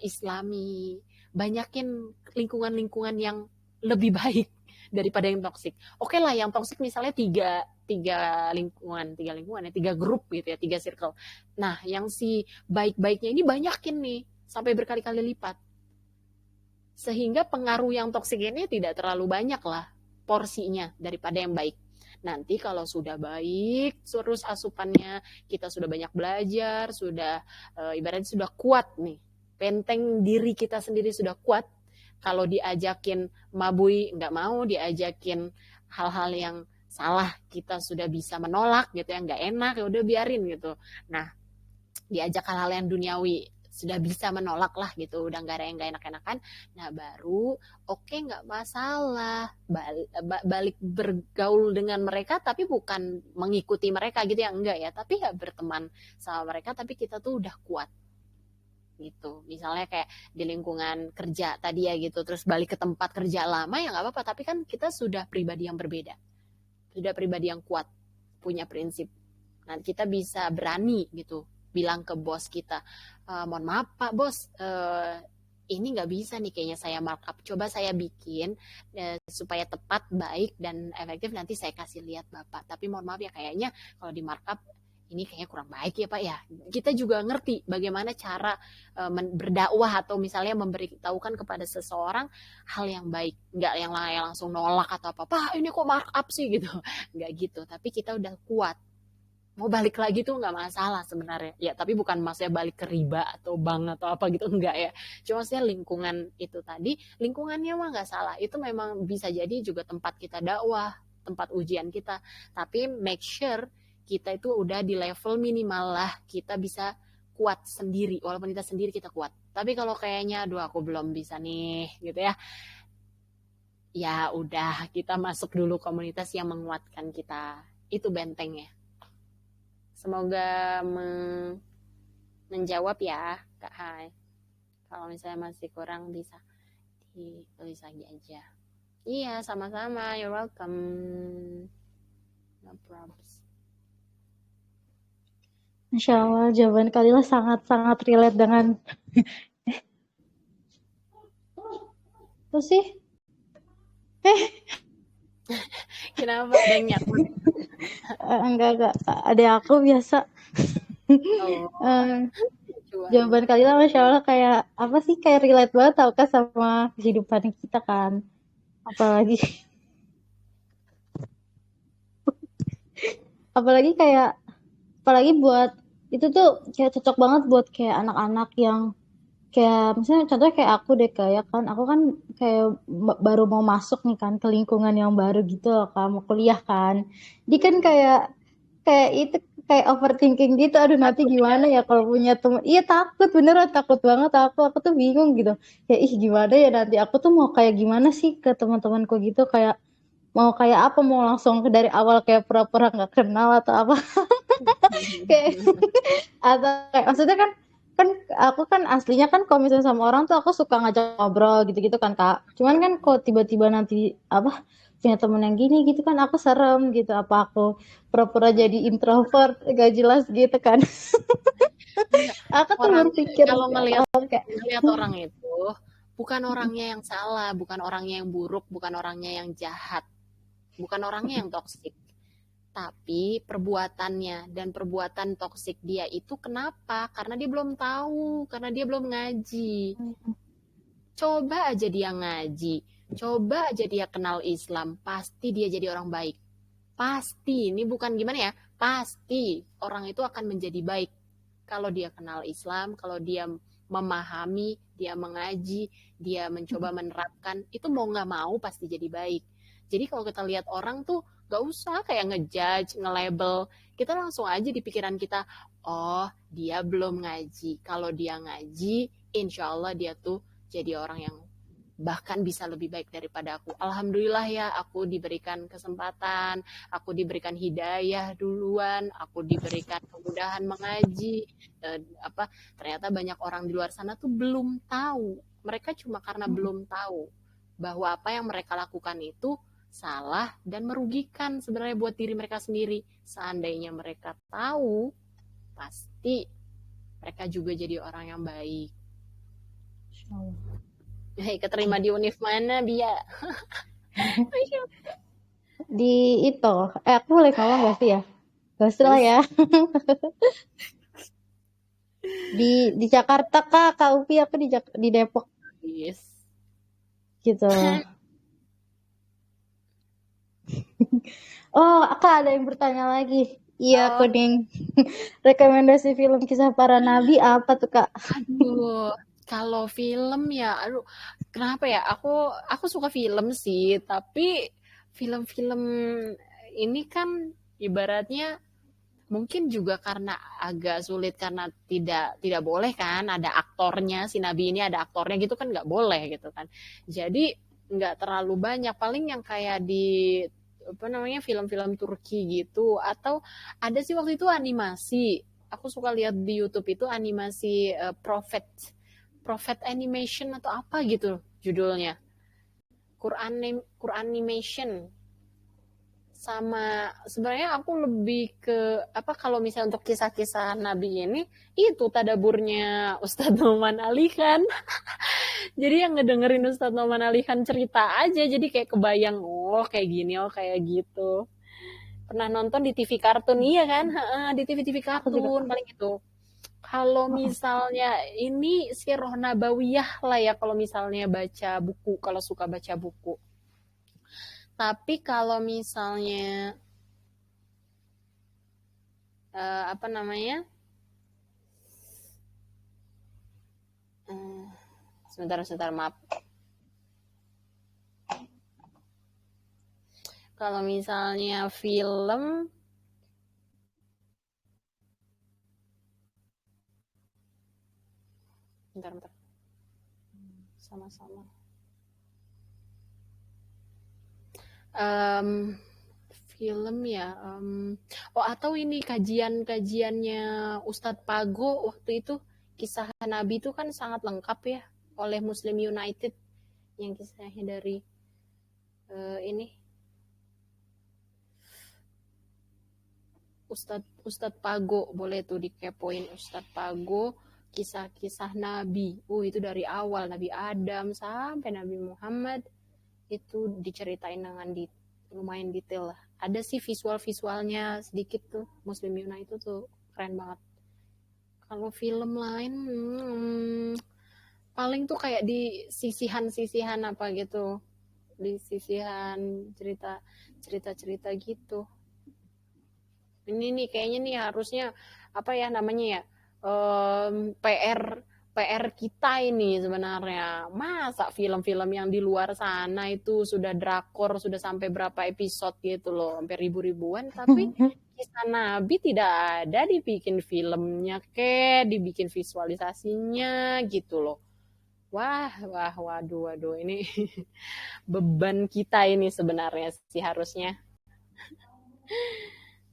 Speaker 2: Islami, banyakin lingkungan-lingkungan yang lebih baik daripada yang toksik. Oke lah, yang toksik misalnya tiga lingkungan ya, 3 grup gitu ya, 3 circle. Nah, yang si baik-baiknya ini banyakin nih, sampai berkali-kali lipat. Sehingga pengaruh yang toksik ini tidak terlalu banyak lah porsinya daripada yang baik. Nanti kalau sudah baik terus asupannya, kita sudah banyak belajar, sudah ibaratnya sudah kuat nih, benteng diri kita sendiri sudah kuat. Kalau diajakin mabui nggak mau, diajakin hal-hal yang salah kita sudah bisa menolak gitu ya, nggak enak ya udah biarin gitu. Nah, diajak hal-hal yang duniawi sudah bisa menolak lah gitu, udah nggak ada yang nggak enak-enakan. Nah baru oke, nggak masalah balik bergaul dengan mereka, tapi bukan mengikuti mereka gitu ya, enggak ya, tapi ya berteman sama mereka, tapi kita tuh udah kuat gitu. Misalnya kayak di lingkungan kerja tadi ya gitu, terus balik ke tempat kerja lama ya nggak apa-apa, tapi kan kita sudah pribadi yang berbeda, sudah pribadi yang kuat, punya prinsip. Nah kita bisa berani gitu bilang ke bos kita, mohon maaf Pak Bos, ini nggak bisa nih kayaknya saya markup, coba saya bikin supaya tepat, baik, dan efektif, nanti saya kasih lihat Bapak, tapi mohon maaf ya kayaknya kalau di markup ini kayaknya kurang baik ya Pak ya. Kita juga ngerti bagaimana cara berdakwah atau misalnya memberitahukan kepada seseorang hal yang baik, nggak yang langsung nolak atau apa, Pak ini kok markup sih gitu, nggak gitu, tapi kita udah kuat. Mau balik lagi tuh nggak masalah sebenarnya ya, tapi bukan maksudnya balik ke riba atau bank atau apa gitu, enggak ya. Cuma maksudnya lingkungan itu tadi, lingkungannya mah nggak salah, itu memang bisa jadi juga tempat kita dakwah, tempat ujian kita, tapi make sure kita itu udah di level minimal lah, kita bisa kuat sendiri, walaupun kita sendiri kita kuat. Tapi kalau kayaknya aduh aku belum bisa nih gitu ya, ya udah kita masuk dulu komunitas yang menguatkan kita, itu bentengnya. Semoga menjawab ya Kak Hai. Kalau misalnya masih kurang bisa ditulis lagi aja. Iya, sama-sama. You're welcome. No problems.
Speaker 1: Masya Allah, jawaban Kalila sangat-sangat relate dengan apa sih?
Speaker 2: Kenapa ada yang nyakut?
Speaker 1: Enggak. Ada aku biasa. Jawaban Kalila Masya Allah kayak apa sih, kayak relate banget tau kan sama kehidupan kita kan. Apalagi apalagi kayak apalagi buat itu tuh kayak cocok banget buat kayak anak-anak yang kayak misalnya contohnya kayak aku deh, kayak kan aku kan kayak baru mau masuk nih kan ke lingkungan yang baru gitu loh kan, mau kuliah kan. Dia kan kayak kayak itu kayak overthinking gitu, aduh nanti
Speaker 2: Takut ya.
Speaker 1: gimana ya kalau punya temen, iya takut, beneran takut banget aku tuh bingung gitu ya, ih gimana ya nanti aku tuh mau kayak gimana sih ke teman-temanku gitu, kayak mau kayak apa, mau langsung dari awal kayak pura-pura nggak kenal atau apa. Kayak atau kayak maksudnya kan kan aku kan aslinya kan kalau misalnya sama orang tuh aku suka ngajak ngobrol gitu-gitu kan Kak. Cuman kan kalau tiba-tiba nanti apa punya temen yang gini gitu kan aku serem gitu. Apa aku pura-pura jadi introvert gak jelas gitu kan.
Speaker 2: Enggak,
Speaker 1: Aku tuh
Speaker 2: orang
Speaker 1: berpikir
Speaker 2: kalau ngelihat
Speaker 1: kayak
Speaker 2: ngelihat orang itu bukan orangnya yang salah, bukan orangnya yang buruk, bukan orangnya yang jahat, bukan orangnya yang toksik. Tapi perbuatannya dan perbuatan toksik dia itu kenapa? Karena dia belum tahu, karena dia belum ngaji. Coba aja dia ngaji, coba aja dia kenal Islam, pasti dia jadi orang baik. Pasti, ini bukan gimana ya, pasti orang itu akan menjadi baik. Kalau dia kenal Islam, kalau dia memahami, dia mengaji, dia mencoba menerapkan, itu mau nggak mau pasti jadi baik. Jadi kalau kita lihat orang tuh gak usah kayak ngejudge, nge-label. Kita langsung aja di pikiran kita, oh dia belum ngaji. Kalau dia ngaji, insya Allah dia tuh jadi orang yang bahkan bisa lebih baik daripada aku. Alhamdulillah ya, aku diberikan kesempatan, aku diberikan hidayah duluan, aku diberikan kemudahan mengaji. Apa ternyata banyak orang di luar sana tuh belum tahu. Mereka cuma karena belum tahu bahwa apa yang mereka lakukan itu salah dan merugikan sebenarnya buat diri mereka sendiri. Seandainya mereka tahu, pasti mereka juga jadi orang yang baik. Hei, keterima di univ mana, Bia?
Speaker 1: di itu aku boleh ngomong gak sih ya? Gak usah lah ya. Di Jakarta Kak Upi, aku di Depok
Speaker 2: Yes.
Speaker 1: gitu. Oh, Kak ada yang bertanya lagi. Iya,
Speaker 2: Oh,
Speaker 1: kuning. Rekomendasi film kisah para nabi apa tuh, Kak?
Speaker 2: aduh, kalau film ya, aduh, kenapa ya? Aku suka film sih, tapi film-film ini kan ibaratnya mungkin juga karena agak sulit karena tidak boleh kan ada aktornya, si Nabi ini ada aktornya gitu kan nggak boleh gitu kan. Jadi nggak terlalu banyak, paling yang kayak di apa namanya film-film Turki gitu, atau ada sih waktu itu animasi. Aku suka lihat di YouTube itu animasi Prophet Prophet Animation atau apa gitu judulnya. Quran Animation. Sama sebenarnya aku lebih ke apa, kalau misalnya untuk kisah-kisah Nabi ini itu tadaburnya Ustadz Noman Ali kan. Jadi yang ngedengerin Ustadz Noman Ali kan cerita aja, jadi kayak kebayang oh kayak gini, oh kayak gitu. Pernah nonton di TV kartun, iya kan? Di TV-TV
Speaker 1: Aku juga.
Speaker 2: kartun paling itu. Kalau misalnya ini Sirah Nabawiyah lah ya, kalau misalnya baca buku, kalau suka baca buku. Tapi kalau misalnya apa namanya? Sebentar, maaf. Kalau misalnya film, bentar, sama-sama. Um, Film ya, oh atau ini kajian-kajiannya Ustadz Pago waktu itu, kisah Nabi itu kan sangat lengkap ya oleh Muslim United, yang kisahnya dari ini Ustadz Pago, boleh tuh dikepoin Ustadz Pago, kisah-kisah Nabi. Itu dari awal Nabi Adam sampai Nabi Muhammad itu diceritain dengan lumayan detail lah. Ada sih visual-visualnya sedikit tuh, Muslim United itu tuh keren banget. Kalau film lain paling tuh kayak di sisihan-sisihan apa gitu, di sisihan cerita-cerita gitu. ini nih kayaknya nih harusnya apa ya namanya ya, PR PR kita ini sebenarnya. Masa film-film yang di luar sana itu sudah drakor, sudah sampai berapa episode gitu loh, sampai ribu-ribuan, tapi kisah Nabi tidak ada dibikin filmnya dibikin visualisasinya gitu loh. Wah, wah, waduh, waduh, ini beban kita ini sebenarnya sih harusnya.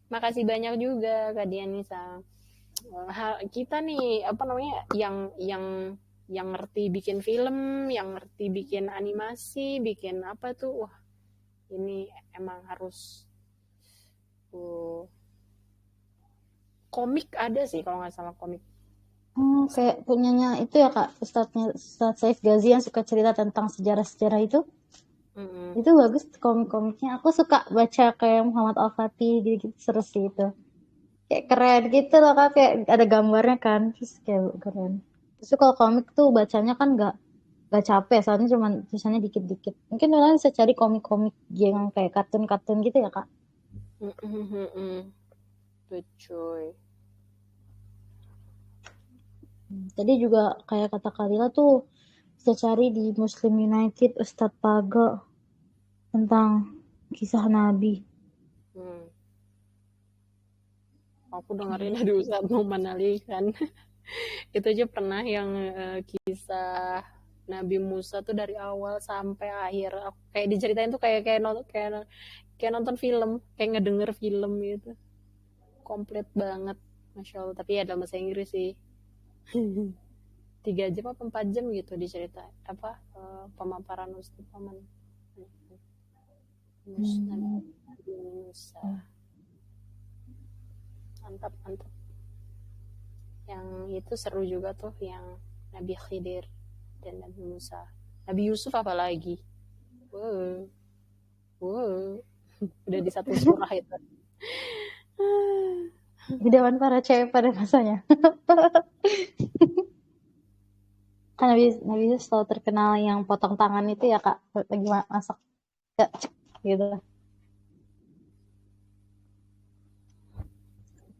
Speaker 2: Makasih banyak juga Kak Dianisa. Kita nih apa namanya yang ngerti bikin film, yang ngerti bikin animasi, bikin apa tuh, wah ini emang harus komik ada sih kalau nggak salah komik.
Speaker 1: Kayak punyanya itu ya Kak, Ustadz Saif Ghazi yang suka cerita tentang sejarah-sejarah itu. Itu bagus komik-komiknya. Aku suka baca kayak Muhammad Al-Fatih gitu, seru sih itu. Kayak keren gitu loh Kak, kayak ada gambarnya kan, terus kayak keren. Terus kalau komik tuh bacanya kan nggak capek, soalnya cuma tulisannya dikit-dikit. Mungkin orang bisa cari komik-komik yang kayak kartun-kartun gitu ya Kak.
Speaker 2: Betul.
Speaker 1: Tadi juga kayak kata Kalila tuh bisa cari di Muslim United Ustadz Paga tentang kisah Nabi.
Speaker 2: Aku dengerin dari Ustadz Muhammad Ali kan. Itu aja pernah yang kisah Nabi Musa tuh dari awal sampai akhir. Kayak diceritain tuh kayak nonton film, kayak ngedenger film gitu. Komplit banget, Masya Allah. Tapi ya dalam bahasa Inggris sih. 3 jam apa 4 jam gitu diceritain. Apa pemaparan Ustadz Muhammad Nabi Musa. Mantap, mantap. Yang itu seru juga tuh yang Nabi Khidir dan Nabi Musa. Nabi Yusuf apalagi. Wow. Wow. Udah di satu surah itu.
Speaker 1: Di depan para cewek pada masanya. Kan Nabi Yusuf selalu terkenal yang potong tangan itu ya Kak, lagi masak. Ya, gitu.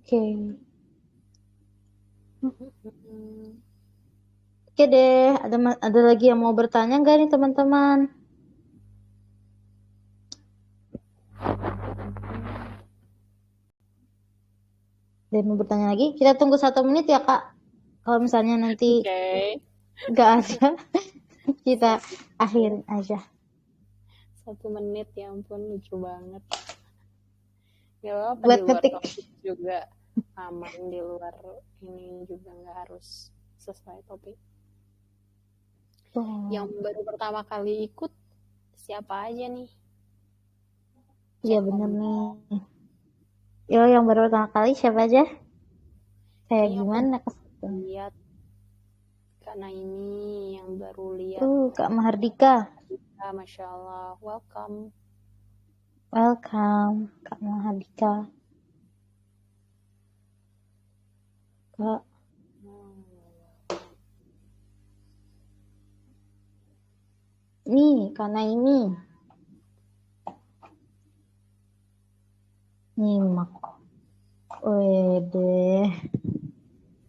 Speaker 1: Oke. Oke deh, ada lagi yang mau bertanya nggak nih teman-teman? Dan mau bertanya lagi, kita tunggu 1 menit ya Kak. Kalau misalnya nanti nggak ada, kita akhirin aja.
Speaker 2: 1 menit, ya ampun, lucu banget. Gak apa-apa,
Speaker 1: buat
Speaker 2: di luar
Speaker 1: ngetik
Speaker 2: topik juga aman, di luar ini juga nggak harus sesuai topik. Yang baru pertama kali ikut siapa aja nih?
Speaker 1: Iya bener nih. Yo, yang baru pertama kali siapa aja? Kayak gimana?
Speaker 2: Lihat Kak Naimi yang baru lihat.
Speaker 1: Kak Mahardika.
Speaker 2: Masya Allah, welcome.
Speaker 1: Welcome, Kak Mahardika. Kak. Nih, karena ini. Nyimak. Wede.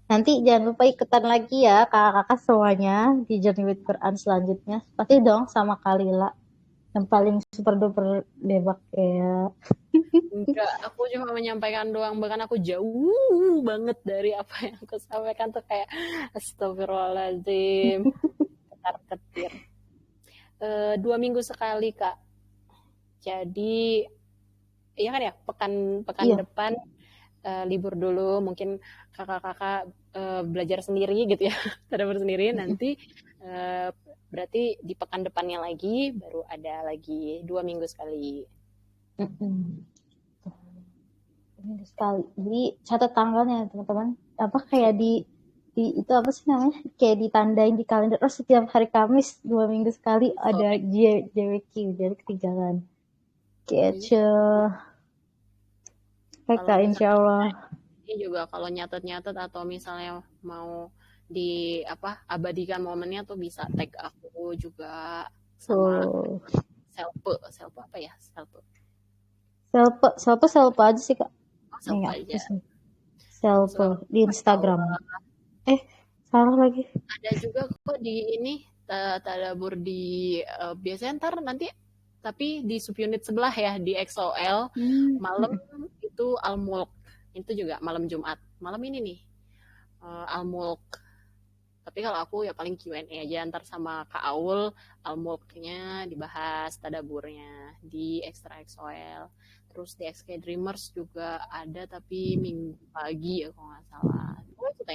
Speaker 1: Nanti jangan lupa ikutan lagi ya kakak-kakak semuanya di Journey with Quran selanjutnya. Pasti dong sama Kalila. Yang paling super duper debak ya.
Speaker 2: Enggak, aku cuma menyampaikan doang, bahkan aku jauh banget dari apa yang aku sampaikan tuh kayak astagfirullahaladzim, ketar-ketir. 2 minggu sekali Kak, jadi iya kan ya, pekan depan libur dulu, mungkin kakak-kakak belajar sendiri gitu ya, tadabbur sendiri, nanti berarti di pekan depannya lagi baru ada lagi 2 minggu sekali.
Speaker 1: Minggu sekali. Jadi catat tanggalnya teman-teman. Apa kayak di itu apa sih namanya? Kayak ditandain di kalender. Oh, setiap hari Kamis 2 minggu sekali ada JWQ, jadi ketinggalan. Kece. Kakak insya Allah.
Speaker 2: Ini juga kalau nyatet-nyatet atau misalnya mau di abadikan momennya tuh bisa tag aku juga sama selpe apa ya selpe
Speaker 1: aja sih Kak.
Speaker 2: Self
Speaker 1: apa
Speaker 2: aja.
Speaker 1: sih? Self
Speaker 2: Self
Speaker 1: di Instagram.
Speaker 2: masalah.
Speaker 1: Salah lagi.
Speaker 2: Ada juga kok di ini tadabur di biasanya ntar nanti tapi di subunit sebelah ya di XOL
Speaker 1: Hmm.
Speaker 2: malam itu Al-Mulk itu juga malam Jumat malam ini nih Al-Mulk tapi kalau aku ya paling Q&A aja ntar sama Kak Aul Al-Mulknya dibahas tadaburnya di Extra XOL terus di XK Dreamers juga ada tapi minggu pagi ya kalau nggak salah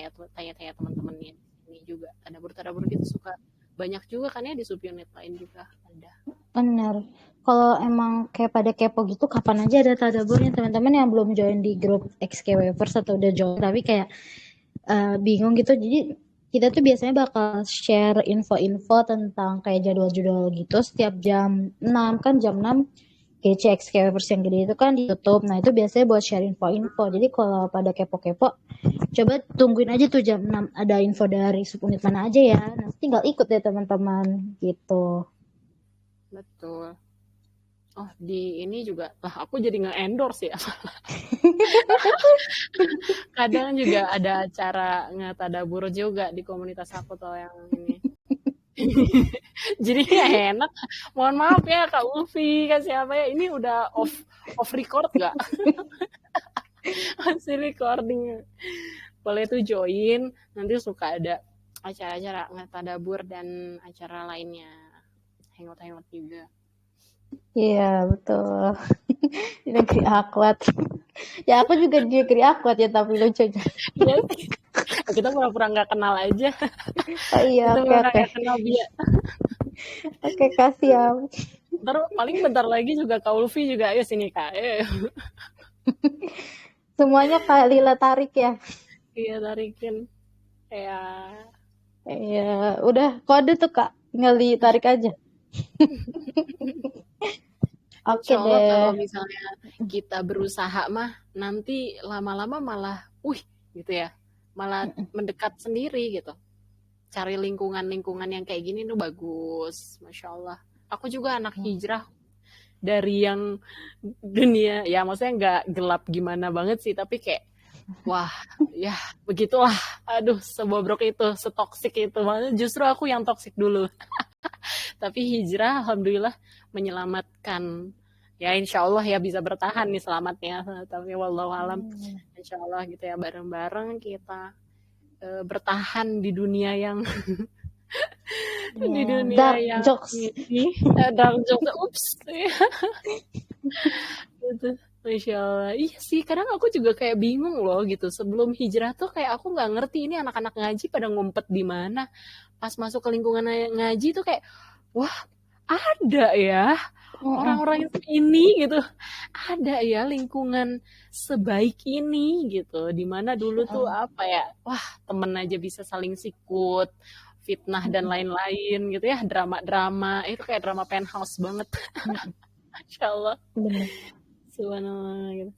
Speaker 2: aku tanya-tanya teman-temannya ini juga tadabur-tadabur gitu suka banyak juga kan ya di subunit lain juga ada.
Speaker 1: Bener. Kalau emang kayak pada kepo gitu, kapan aja ada tadaburnya teman-teman yang belum join di grup XK Wavers atau udah join tapi kayak bingung gitu. Jadi kita tuh biasanya bakal share info-info tentang kayak jadwal-jadwal gitu setiap jam 6 kan jam 6 GCX Wavers yang gede itu kan di YouTube. Nah, itu biasanya buat share info-info. Jadi kalau pada kepo-kepo, coba tungguin aja tuh jam 6 ada info dari subunit mana aja ya. Nanti tinggal ikut deh teman-teman gitu.
Speaker 2: Betul. Oh di ini juga lah aku jadi nge-endorse ya kadang juga ada acara ngetadabur juga di komunitas aku tuh yang ini jadi ya enak mohon maaf ya Kak Ulfi Kak siapa ya ini udah off record nggak masih recording boleh tuh join nanti suka ada acara-acara ngetadabur dan acara lainnya hangout juga
Speaker 1: Iya, betul. Di negeri akwat. Ya, aku juga di negeri akwat ya, tapi lucunya.
Speaker 2: iya kita pura-pura nggak kenal aja
Speaker 1: Oh iya,
Speaker 2: kita
Speaker 1: oke,
Speaker 2: pura-pura
Speaker 1: oke.
Speaker 2: nggak kenal dia
Speaker 1: Oke, kasih ya.
Speaker 2: ntar paling bentar lagi juga Kak Ulfi juga ayo sini Kak
Speaker 1: Semuanya kayak Lila tarik ya.
Speaker 2: iya tarikin ya
Speaker 1: Iya, udah kode tuh, Kak. Tinggal ditarik aja. Oke
Speaker 2: insya Allah kalau
Speaker 1: deh.
Speaker 2: misalnya kita berusaha mah nanti lama-lama malah gitu ya malah mendekat sendiri gitu cari lingkungan-lingkungan yang kayak gini tuh bagus Masya Allah aku juga anak hijrah dari yang dunia ya maksudnya nggak gelap gimana banget sih tapi kayak wah ya begitulah aduh sebobrok itu setoksik itu malah justru aku yang toksik dulu tapi hijrah alhamdulillah menyelamatkan ya insya Allah ya bisa bertahan nih selamatnya tapi wallahu alam insya Allah gitu ya bareng-bareng kita bertahan di dunia yang di dunia
Speaker 1: Dark
Speaker 2: yang
Speaker 1: jokes.
Speaker 2: ini dark jokes ups gitu Masya Allah iya sih kadang aku juga kayak bingung loh gitu sebelum hijrah tuh kayak aku nggak ngerti ini anak-anak ngaji pada ngumpet di mana pas masuk ke lingkungan ngaji tuh kayak wah ada ya orang-orang ini gitu ada ya lingkungan sebaik ini gitu dimana dulu tuh apa ya wah temen aja bisa saling sikut fitnah dan lain-lain gitu ya drama-drama itu kayak drama penthouse banget Masya Allah
Speaker 1: Bener.
Speaker 2: subhanallah gitu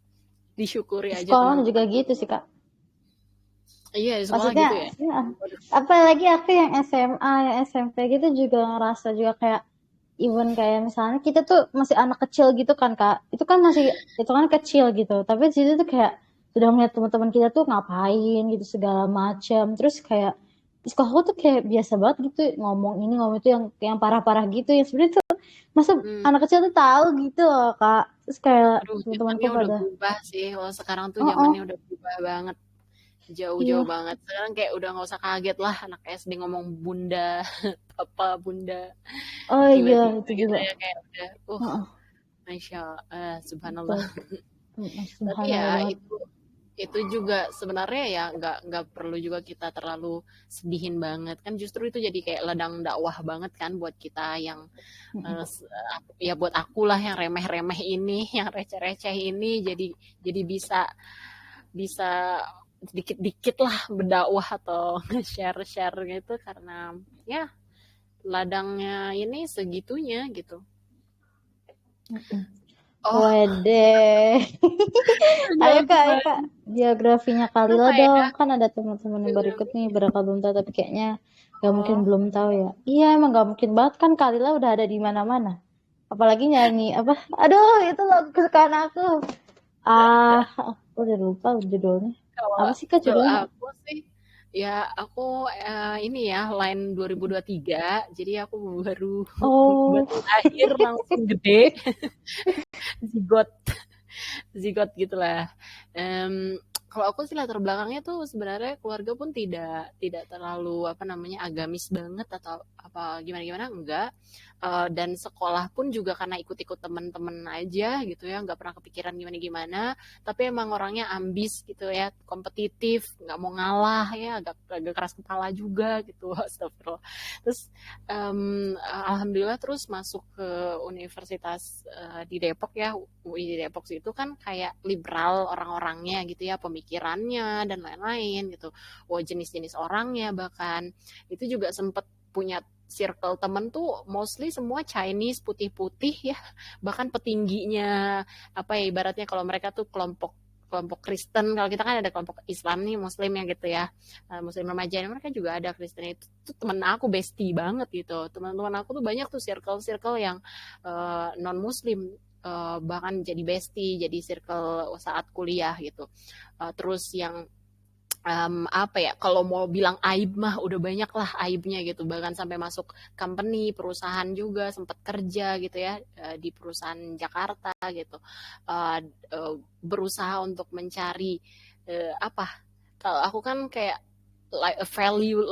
Speaker 2: disyukuri
Speaker 1: Di
Speaker 2: aja
Speaker 1: sekolah
Speaker 2: teman-teman
Speaker 1: juga gitu sih, Kak.
Speaker 2: iya di sekolah
Speaker 1: Maksudnya,
Speaker 2: gitu ya
Speaker 1: ya, apalagi aku yang SMA, yang SMP gitu juga ngerasa juga kayak even kayak misalnya kita tuh masih anak kecil gitu kan, Kak. Itu kan kecil gitu. Tapi di situ tuh kayak sudah melihat teman-teman kita tuh ngapain gitu segala macam. Terus kayak di sekolah aku tuh kayak biasa banget gitu ngomong ini ngomong itu yang parah-parah gitu yang sebenarnya tuh masa anak kecil tuh tahu gitu loh, Kak. Terus kayak
Speaker 2: aduh
Speaker 1: teman-temanku
Speaker 2: zamannya udah
Speaker 1: pada
Speaker 2: berubah sih kalau sekarang tuh
Speaker 1: oh,
Speaker 2: zamannya
Speaker 1: oh,
Speaker 2: udah berubah banget jauh-jauh
Speaker 1: iya.
Speaker 2: banget sekarang kayak udah nggak usah kaget lah anak SD ngomong bunda apa bunda
Speaker 1: Oh iya,
Speaker 2: tiba-tiba
Speaker 1: itu
Speaker 2: gitu
Speaker 1: juga.
Speaker 2: ya kayak udah
Speaker 1: Heeh,
Speaker 2: masya Allah subhanallah
Speaker 1: betul.
Speaker 2: tapi
Speaker 1: Subhanallah
Speaker 2: ya
Speaker 1: banget.
Speaker 2: itu juga sebenarnya ya nggak perlu juga kita terlalu sedihin banget kan justru itu jadi kayak ladang dakwah banget kan buat kita yang ya buat aku lah yang remeh-remeh ini yang receh-receh ini jadi bisa bisa dikit-dikit lah berdakwah atau share-share gitu karena ya ladangnya ini segitunya gitu. Oh,
Speaker 1: Wede.
Speaker 2: jauh
Speaker 1: Ayo kak,
Speaker 2: banget.
Speaker 1: biografinya Kalila
Speaker 2: Apa ya?
Speaker 1: dong. Kan ada teman-teman yang baru ikut nih, berapa belum tahu tapi kayaknya gak mungkin
Speaker 2: Oh,
Speaker 1: belum tahu ya. Iya emang gak mungkin banget kan Kalila udah ada di mana-mana. Apalagi nyanyi apa? Aduh itu lagu kesukaan aku. Ah, aku udah lupa judulnya.
Speaker 2: Kalau
Speaker 1: Apa sih Kak
Speaker 2: kalau
Speaker 1: judulnya?
Speaker 2: aku sih ya aku ini ya Line 2023 jadi aku baru
Speaker 1: Oh,
Speaker 2: baru lahir langsung gede zigot zigot gitulah. Em, kalau aku sih latar belakangnya tuh sebenarnya keluarga pun tidak terlalu apa namanya agamis banget atau apa gimana gimana enggak. Dan sekolah pun juga karena ikut-ikut teman-teman aja gitu ya nggak pernah kepikiran gimana gimana. Tapi emang orangnya ambis gitu ya kompetitif nggak mau ngalah ya agak keras kepala juga gitu. Astagfirullah. Terus alhamdulillah terus masuk ke universitas di Depok ya UI di Depok itu kan kayak liberal orang-orangnya gitu ya pemikirannya dan lain-lain gitu. Wah jenis-jenis orangnya bahkan itu juga sempet punya circle temen tuh mostly semua Chinese putih-putih ya bahkan petingginya apa ya ibaratnya kalau mereka tuh kelompok kelompok Kristen kalau kita kan ada kelompok Islam nih Muslim ya gitu ya. Muslim remaja mereka juga ada Kristen itu temen aku bestie banget gitu teman-teman aku tuh banyak tuh circle-circle yang non Muslim bahkan jadi bestie jadi circle saat kuliah gitu. Terus yang apa ya kalau mau bilang aib mah udah banyak lah aibnya gitu bahkan sampai masuk company perusahaan juga sempat kerja gitu ya di perusahaan Jakarta gitu. Eh, Berusaha untuk mencari apa kalau aku kan kayak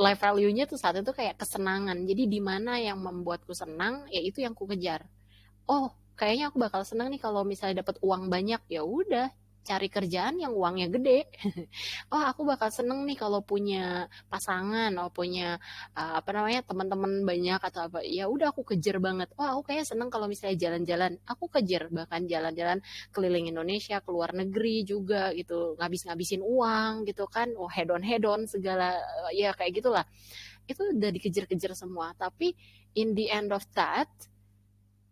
Speaker 2: life value-nya tuh saat itu kayak kesenangan jadi di mana yang membuatku senang ya itu yang ku kejar. Oh kayaknya aku bakal senang nih kalau misalnya dapat uang banyak ya udah cari kerjaan yang uangnya gede. Oh aku bakal seneng nih kalau punya pasangan, oh punya apa namanya teman-teman banyak atau apa. Ya udah aku kejar banget. Oh aku kayaknya seneng kalau misalnya jalan-jalan. Aku kejar bahkan jalan-jalan keliling Indonesia, ke luar negeri juga gitu, ngabis-ngabisin uang gitu kan. Oh head on segala ya kayak gitulah. Itu udah dikejar-kejar semua. Tapi in the end of that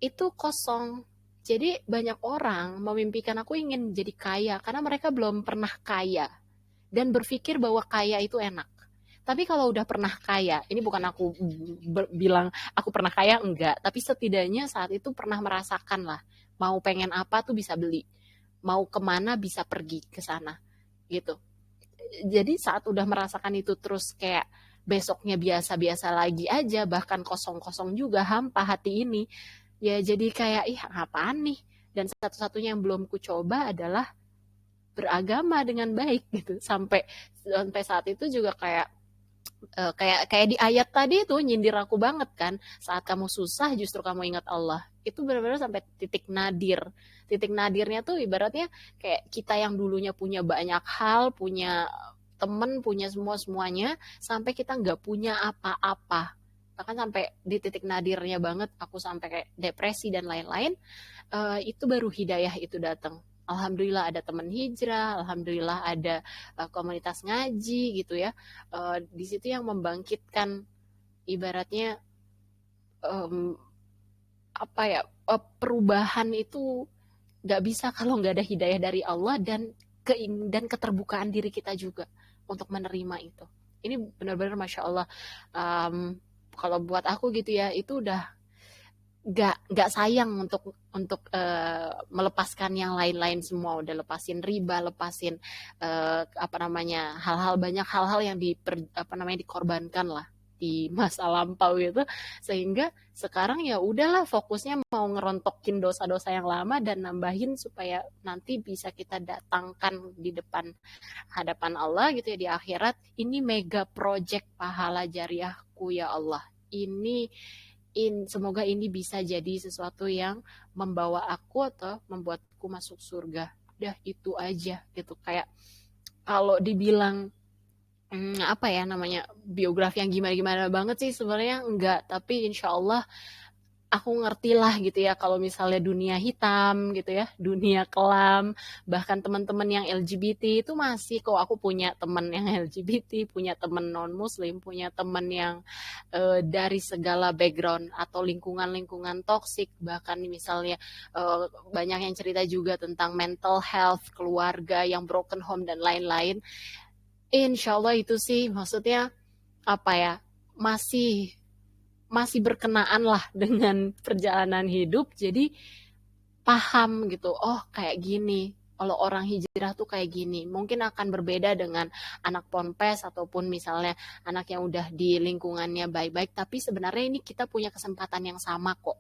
Speaker 2: itu kosong. Jadi banyak orang memimpikan aku ingin jadi kaya karena mereka belum pernah kaya dan berpikir bahwa kaya itu enak. Tapi kalau udah pernah kaya, ini bukan aku bilang aku pernah kaya enggak, tapi setidaknya saat itu pernah merasakan lah. Mau pengen apa tuh bisa beli, mau kemana bisa pergi ke sana gitu. Jadi saat udah merasakan itu terus kayak besoknya biasa-biasa lagi aja, bahkan kosong-kosong juga hampa hati ini, ya jadi kayak ih apaan nih. Dan satu-satunya yang belum ku coba adalah beragama dengan baik gitu sampai sampai saat itu juga kayak kayak di ayat tadi itu nyindir aku banget kan saat kamu susah justru kamu ingat Allah itu benar-benar sampai titik nadirnya tuh ibaratnya kayak kita yang dulunya punya banyak hal punya temen punya semuanya sampai kita nggak punya apa-apa bahkan sampai di titik nadirnya banget aku sampai kayak depresi dan lain-lain. Itu baru hidayah itu datang. Alhamdulillah ada teman hijrah, alhamdulillah ada komunitas ngaji gitu ya. Di situ yang membangkitkan ibaratnya em, apa ya perubahan itu nggak bisa kalau nggak ada hidayah dari Allah dan keterbukaan diri kita juga untuk menerima itu. Ini benar-benar masya Allah. Um, Kalau buat aku gitu ya itu udah nggak sayang melepaskan yang lain-lain semua udah lepasin riba lepasin apa namanya hal-hal banyak hal-hal yang apa namanya dikorbankan lah di masa lampau gitu sehingga sekarang ya udahlah fokusnya mau ngerontokin dosa-dosa yang lama dan nambahin supaya nanti bisa kita datangkan di depan hadapan Allah gitu ya di akhirat ini mega project pahala jariahku ya Allah ini semoga ini bisa jadi sesuatu yang membawa aku atau membuatku masuk surga. Udah itu aja gitu. Kayak kalau dibilang apa ya namanya biografi yang gimana-gimana banget sih sebenarnya enggak. Tapi insya Allah aku ngerti lah gitu ya kalau misalnya dunia hitam gitu ya, dunia kelam, bahkan teman-teman yang LGBT itu masih kok aku punya teman yang LGBT, punya teman non muslim, punya teman yang dari segala background atau lingkungan-lingkungan toksik, bahkan misalnya banyak yang cerita juga tentang mental health, keluarga yang broken home dan lain-lain. Insya Allah itu sih maksudnya apa ya masih masih berkenaan lah dengan perjalanan hidup jadi paham gitu oh kayak gini kalau orang hijrah tuh kayak gini. Mungkin akan berbeda dengan anak ponpes ataupun misalnya anak yang udah di lingkungannya baik-baik, tapi sebenarnya ini kita punya kesempatan yang sama kok.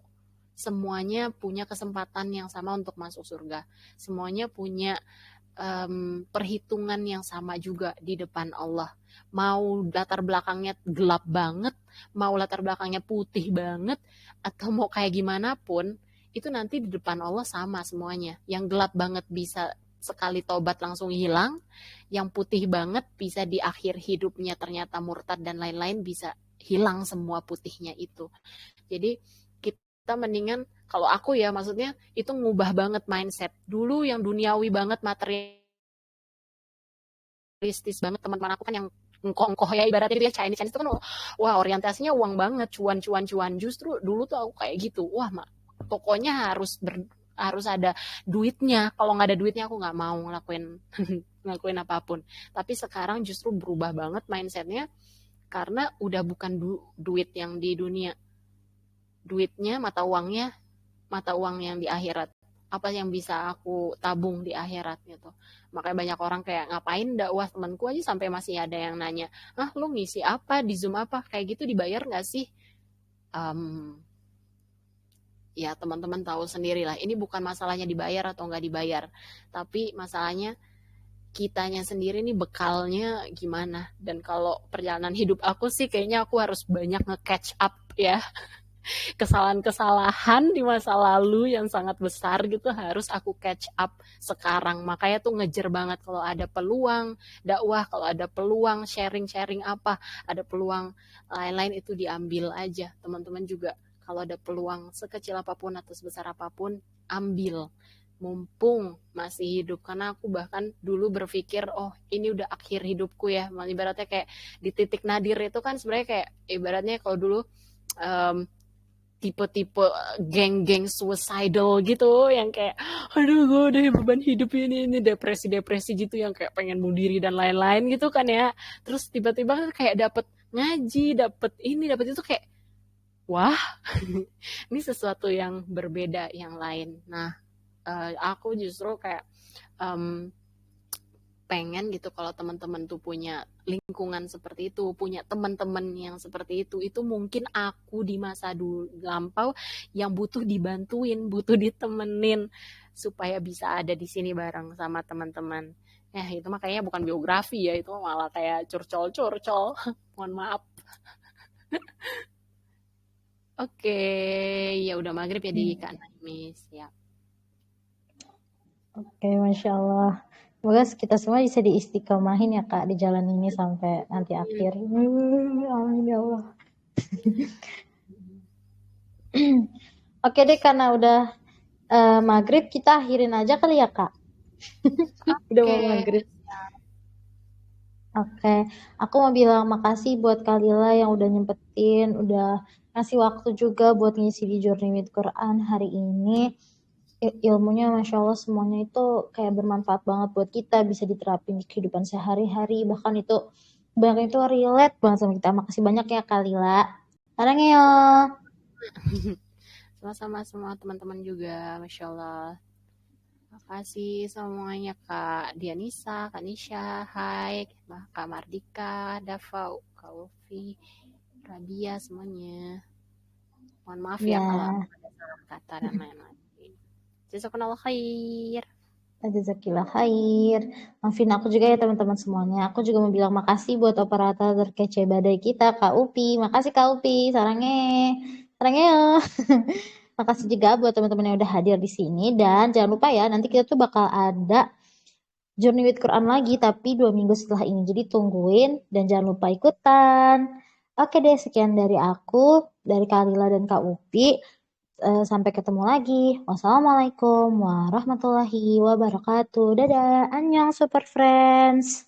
Speaker 2: Semuanya punya kesempatan yang sama untuk masuk surga. Semuanya punya perhitungan yang sama juga di depan Allah. Mau latar belakangnya gelap banget, mau latar belakangnya putih banget, atau mau kayak gimana pun, itu nanti di depan Allah sama semuanya. Yang gelap banget bisa sekali tobat langsung hilang, yang putih banget bisa di akhir hidupnya ternyata murtad dan lain-lain bisa hilang semua putihnya itu. Jadi kita mendingan kalau aku ya maksudnya itu ngubah banget mindset. Dulu yang duniawi banget, materialistis banget, teman-teman aku kan yang ngkongkoh ya ibaratnya dia Chinese itu kan wah orientasinya uang banget, cuan. Justru dulu tuh aku kayak gitu. Wah, pokoknya harus ada duitnya. Kalau nggak ada duitnya aku nggak mau ngelakuin ngelakuin apapun. Tapi sekarang justru berubah banget mindsetnya karena udah bukan duit yang di dunia, duitnya mata uang yang di akhirat. Apa yang bisa aku tabung di akhirat gitu. Makanya banyak orang kayak ngapain dakwah, temanku aja sampai masih ada yang nanya, ah lu ngisi apa di Zoom apa kayak gitu dibayar nggak sih? Um, ya teman-teman tahu sendiri lah. Ini bukan masalahnya dibayar atau nggak dibayar, tapi masalahnya kitanya sendiri nih bekalnya gimana. Dan kalau perjalanan hidup aku sih kayaknya aku harus banyak nge-catch up ya, kesalahan-kesalahan di masa lalu yang sangat besar gitu harus aku catch up sekarang. Makanya tuh ngejer banget kalau ada peluang dakwah, kalau ada peluang sharing-sharing apa, ada peluang lain-lain itu diambil aja. Teman-teman juga kalau ada peluang sekecil apapun atau sebesar apapun, ambil. Mumpung masih hidup, karena aku bahkan dulu berpikir oh ini udah akhir hidupku ya, ibaratnya kayak di titik nadir itu kan sebenarnya kayak ibaratnya kalau dulu um, tipe-tipe geng-geng suicidal gitu yang kayak aduh gue udah beban hidup ini depresi-depresi gitu yang kayak pengen bunuh diri dan lain-lain gitu kan ya. Terus tiba-tiba kayak dapet ngaji, dapet ini, dapet itu kayak wah ini sesuatu yang berbeda yang lain. Nah aku justru kayak um, pengen gitu kalau teman-teman tuh punya lingkungan seperti itu, punya teman-teman yang seperti itu mungkin aku di masa dulu lampau yang butuh dibantuin, butuh ditemenin supaya bisa ada di sini bareng sama teman-teman. Itu mah kayaknya bukan biografi ya, itu malah kayak curcol-curcol. Mohon maaf. Oke, ya udah maghrib ya di Kak Naimis ya.
Speaker 1: Oke, Masya Allah. Semoga kita semua bisa diistiqomahin ya Kak di jalan ini sampai nanti akhir. Amin ya Allah. Oke deh, karena udah maghrib kita akhirin aja kali ya Kak. Udah mau maghrib. Oke, aku mau bilang makasih buat Kalila yang udah nyempetin, udah ngasih waktu juga buat ngisi di Journey with Quran hari ini. Ilmunya Masya Allah semuanya itu kayak bermanfaat banget buat kita, bisa diterapin di kehidupan sehari-hari, bahkan itu relate banget sama kita. Makasih banyak ya Kalila. Sarangnya.
Speaker 2: Sama-sama semua teman-teman juga, Masya Allah. Makasih semuanya Kak Dianisa, Kak Nisha, hai, Kak Mardika, Dava, Kak Ufi, Rabia semuanya. Mohon maaf ya kalau ada salah kata dan lain-lain. Jazakumullah khair.
Speaker 1: Jazakillah khair. Maafin aku juga ya teman-teman semuanya. Aku juga mau bilang makasih buat operator terkece badai kita, Kak Upi. Makasih Kak Upi, sarangnya. Sarangnya. Makasih juga buat teman-teman yang udah hadir di sini. Dan jangan lupa ya, nanti kita tuh bakal ada Journey with Quran lagi, tapi 2 minggu setelah ini. Jadi tungguin dan jangan lupa ikutan. Oke deh, sekian dari aku, dari Kak Lila dan Kak Upi. Sampai ketemu lagi. Wassalamualaikum warahmatullahi wabarakatuh. Dadah, annyeong super friends.